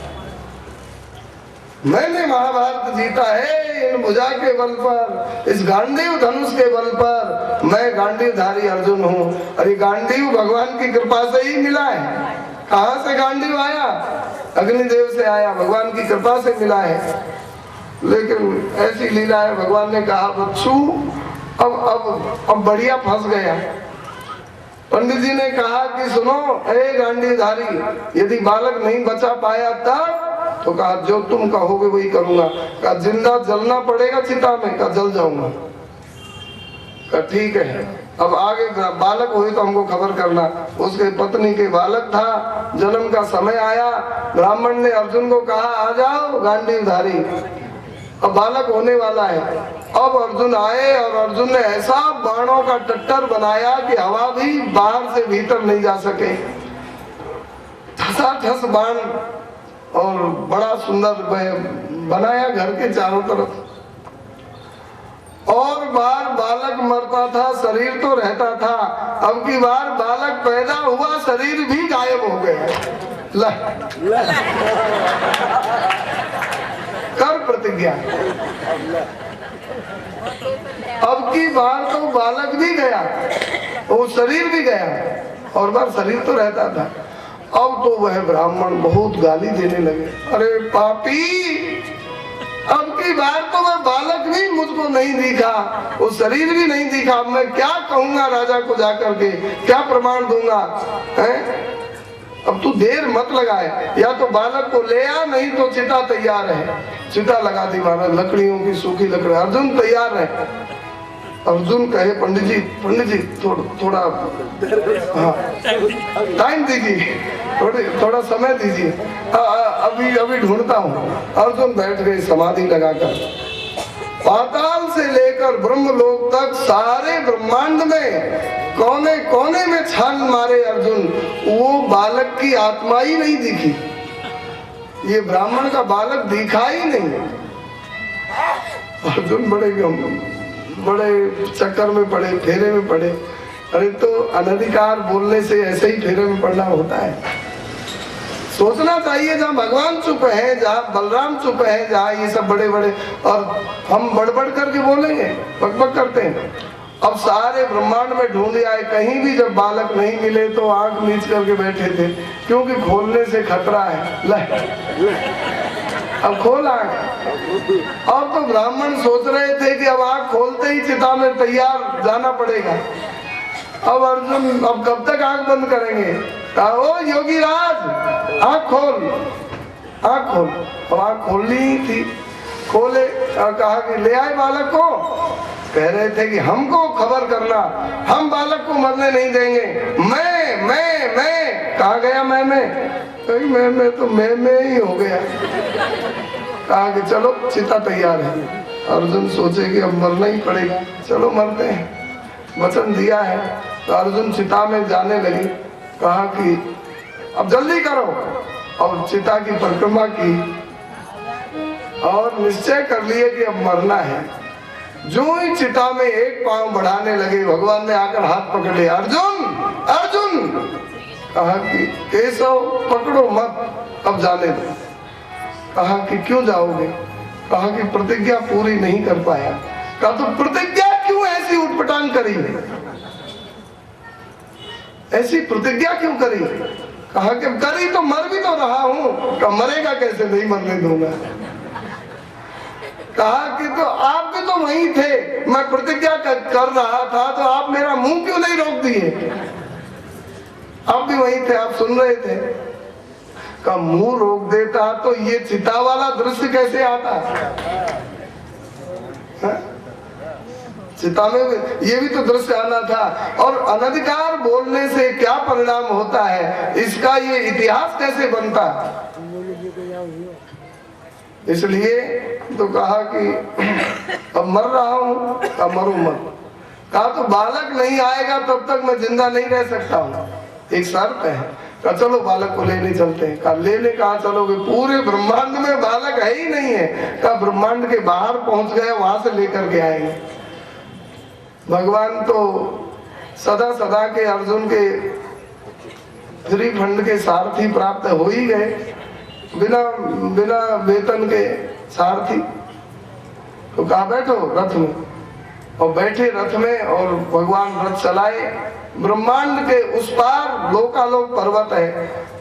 मैंने महाभारत जीता है इन भुजा के बल पर, इस गांडीव धनुष के बल पर। मैं गांडीवधारी अर्जुन हूँ। और ये गांडीव भगवान की कृपा से ही मिला है। कहाँ से गांडीव आया? अग्निदेव से आया, भगवान की कृपा से मिला है। लेकिन ऐसी लीला है, भगवान ने कहा बच्चू अब बढ़िया फंस गया। पंडित जी ने कहा कि सुनो ए गांडीवधारी, यदि बालक नहीं बचा पाया तब? तो कहा जो तुम कहोगे वही करूंगा। कहा जिंदा जलना पड़ेगा चिता में? कहा जल जाऊंगा। कहा ठीक है, अब आगे बालक हुए तो हमको खबर करना। उसके पत्नी के बालक था, जन्म का समय आया, ब्राह्मण ने अर्जुन को कहा आ जाओ गांडीवधारी, अब बालक होने वाला है। अब अर्जुन आए और अर्जुन ने ऐसा बाणों का टट्टर बनाया कि हवा भी बाहर से भीतर नहीं जा सके। ठसाठस बाण, और बड़ा सुंदर बनाया घर के चारों तरफ। और बार बालक मरता था, शरीर तो रहता था। अब की बार बालक पैदा हुआ, शरीर भी गायब हो गया। कर प्रतिज्ञा। अब की बार तो बालक भी गया, वो शरीर भी गया, और बार शरीर तो रहता था। अब तो वह ब्राह्मण बहुत गाली देने लगे, अरे पापी, अब की बार तो वह बालक भी मुझको नहीं दिखा, वो शरीर भी नहीं दिखा। मैं क्या कहूंगा राजा को जाकर के, क्या प्रमाण दूंगा? हैं? अब तू देर मत लगाए, या तो बालक को ले आ, नहीं तो चिता तैयार है। चिता लगा दी महाराज, लकड़ियों की सूखी लकड़ी। अर्जुन तैयार है, अर्जुन कहे पंडित जी थोड़ा हाँ टाइम दीजिए, थोड़ा समय दीजिए, अभी ढूंढता हूँ। अर्जुन बैठ गए समाधि लगाकर। पाताल से लेकर ब्रह्मलोक तक सारे ब्रह्मांड में कोने कोने में छान मारे अर्जुन, वो बालक की आत्मा ही नहीं दिखी, ये ब्राह्मण का बालक दिखा ही नहीं। अर्जुन बड़े चक्कर में पड़े, फेरे में पड़े। अरे तो अनधिकार बोलने से ऐसे ही फेरे में पड़ना होता है। सोचना चाहिए जहाँ भगवान चुप है, जहाँ बलराम चुप है, जहाँ ये सब बड़े बड़े, और हम बड़बड़ करके बोलेंगे, बकबक करते हैं। अब सारे ब्रह्मांड में ढूंढ आए, कहीं भी जब बालक नहीं मिले तो आंख नीच करके बैठे थे, क्योंकि खोलने से खतरा है। अब खोल आंख। अब तो ब्राह्मण सोच रहे थे कि अब आंख खोलते ही चिता में तैयार जाना पड़ेगा। अब अर्जुन अब कब तक आंख बंद करेंगे? ओ योगी राज आंख खोल, आंख खोल। अब आंख खोलनी ही थी, खोले और कहा कि ले आए बालक को। कह रहे थे कि हमको खबर करना, हम बालक को मरने नहीं देंगे। मैं कहा गया मैं तो मैं ही हो गया। कहा कि चलो चिता तैयार है। अर्जुन सोचे कि अब मरना ही पड़ेगा, चलो मरते हैं, वचन दिया है। तो अर्जुन चिता में जाने लगे। कहा कि अब जल्दी करो। और चिता की परिक्रमा की और निश्चय कर लिए कि अब मरना है। जो ही चिता में एक पांव बढ़ाने लगे, भगवान ने आकर हाथ पकड़ लिया। अर्जुन कहा कि केशव पकड़ो मत, अब जाने दो। कहा कि क्यों जाओगे? कहा कि प्रतिज्ञा पूरी नहीं कर पाया। कहा तो प्रतिज्ञा क्यों ऐसी उटपटांग करी, ऐसी प्रतिज्ञा क्यों करी? कहा कि करी तो मर भी तो रहा हूं। कहा मरेगा कैसे, नहीं मरने दूंगा। कहा कि तो आप भी तो वहीं थे, मैं प्रतिज्ञा कर रहा था, तो आप मेरा मुंह क्यों नहीं रोक दिए? आप भी वहीं थे, आप सुन रहे थे। का मुंह रोक देता तो ये चिता वाला दृश्य कैसे आता? चिता में ये भी तो दृश्य आना था। और अनधिकार बोलने से क्या परिणाम होता है, इसका ये इतिहास कैसे बनता? इसलिए तो कहा कि अब मर रहा हूं, अब मरो मत। कहा तो बालक नहीं आएगा तब तक मैं जिंदा नहीं रह सकता हूँ, एक शर्त है। कहा चलो बालक को लेने चलते हैं। कहा लेने कहाँ चलोगे, पूरे ब्रह्मांड में बालक है ही नहीं है। कहा ब्रह्मांड के बाहर पहुंच गए, वहां से लेकर के आएंगे। भगवान तो सदा सदा के अर्जुन के श्रीखंड के सारथी प्राप्त हो ही गए, बिना वेतन के सारथी। तो कहा बैठो रथ में, और बैठे रथ में और भगवान रथ चलाए। ब्रह्मांड के उस पार लोकालोक पर्वत है।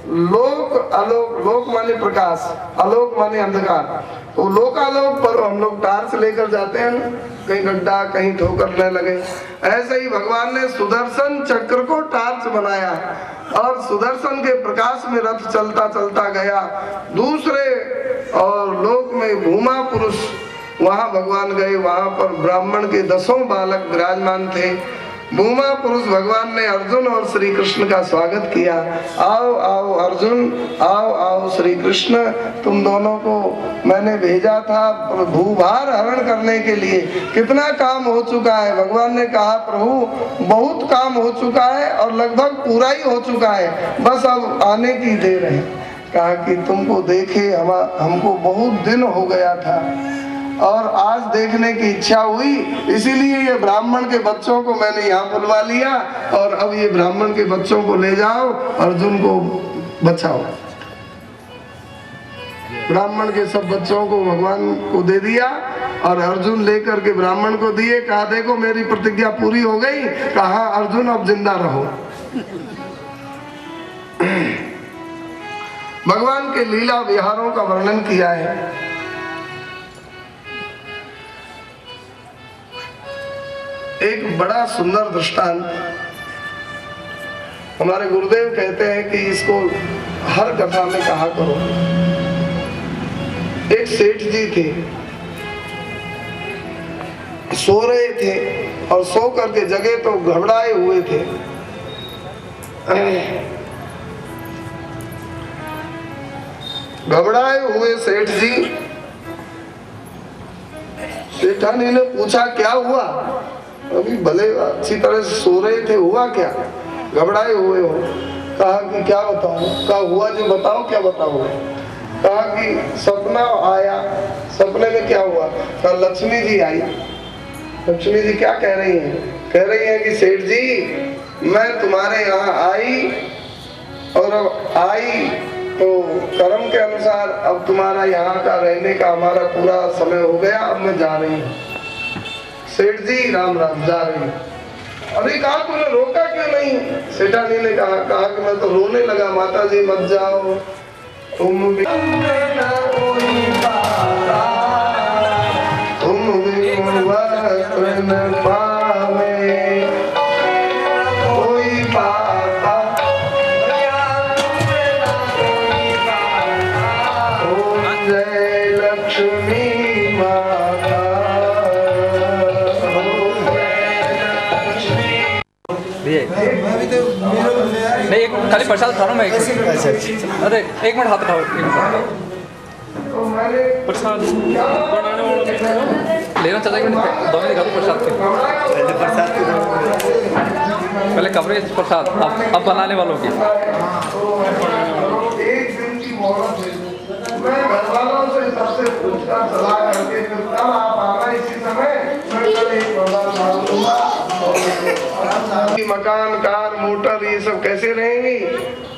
लोक आलोक, लोक माने प्रकाश, आलोक माने अंधकार। तो लोकालोक पर हम लोग टार्च लेकर जाते हैं, कहीं गड्ढा कहीं ठोकर न लगे। ऐसे ही भगवान ने सुदर्शन चक्र को टार्च बनाया और सुदर्शन के प्रकाश में रथ चलता चलता गया। दूसरे और लोक में भूमा पुरुष, वहां भगवान गए, वहां पर ब्राह्मण के 10 बालक विराजमान थे। भूमा पुरुष भगवान ने अर्जुन और श्री कृष्ण का स्वागत किया। आओ आओ अर्जुन, आओ आओ श्री कृष्ण, तुम दोनों को मैंने भेजा था भूभार हरण करने के लिए। कितना काम हो चुका है? भगवान ने कहा प्रभु बहुत काम हो चुका है और लगभग पूरा ही हो चुका है, बस अब आने की देर है। कहा कि तुमको देखे हमको बहुत दिन हो गया था और आज देखने की इच्छा हुई, इसीलिए ये ब्राह्मण के बच्चों को मैंने यहाँ बुलवा लिया और अब ये ब्राह्मण के बच्चों को ले जाओ, अर्जुन को बचाओ। ब्राह्मण के सब बच्चों को भगवान को दे दिया और अर्जुन लेकर के ब्राह्मण को दिए। कहा देखो मेरी प्रतिज्ञा पूरी हो गई। कहा अर्जुन अब जिंदा रहो। भगवान के लीला विहारों का वर्णन किया है। एक बड़ा सुंदर दृष्टांत हमारे गुरुदेव कहते हैं कि इसको हर कथा में कहा करो। एक सेठ जी थे, सो रहे थे और सो करके जगे तो घबराए हुए थे। घबराए हुए सेठ जी, सेठानी ने पूछा क्या हुआ? अभी भले अच्छी तरह से सो रहे थे, हुआ क्या? घबराए हुए हो। कहा कि क्या बताऊं? कहा हुआ जो बताओ, क्या बताओ? कहा कि सपना आया। सपने में क्या हुआ? कहा लक्ष्मी जी आई। लक्ष्मी जी क्या कह रही हैं? कह रही हैं कि सेठ जी मैं तुम्हारे यहाँ आई और अब आई तो कर्म के अनुसार अब तुम्हारा यहाँ का रहने का हमारा पूरा समय हो गया, अब मैं जा रही हूँ। सेठ जी राम राम, जा रही हूँ। अरे कहा तूने रोका क्यों नहीं? सेठानी ने कहा कि मैं तो रोने लगा। माता जी मत जाओ, तुम भी कोई पाता जय लक्ष्मी माता। नहीं, एक खाली प्रसाद उठा रहा हूँ मैं। अरे एक मिनट हाथ उठाओ, एक मिनट प्रसाद लेना चाचा, एक मिनट दोनों दिखा दो प्रसाद के। पहले कवरेज प्रसाद, अब बनाने वालों की। एक दिन की मोहलत है। मैं घर वालों से सबसे पूछकर सलाह करके फिर कल आप आना इसी समय, मैं कल एक वरदान मांग लूंगा। मकान, कार, मोटर ये सब कैसे रहेंगी?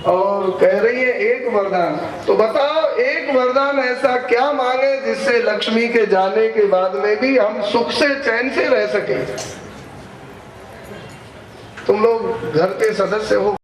और कह रही है एक वरदान। तो बताओ एक वरदान ऐसा क्या मांगे जिससे लक्ष्मी के जाने के बाद में भी हम सुख से चैन से रह सके। तुम लोग घर के सदस्य हो।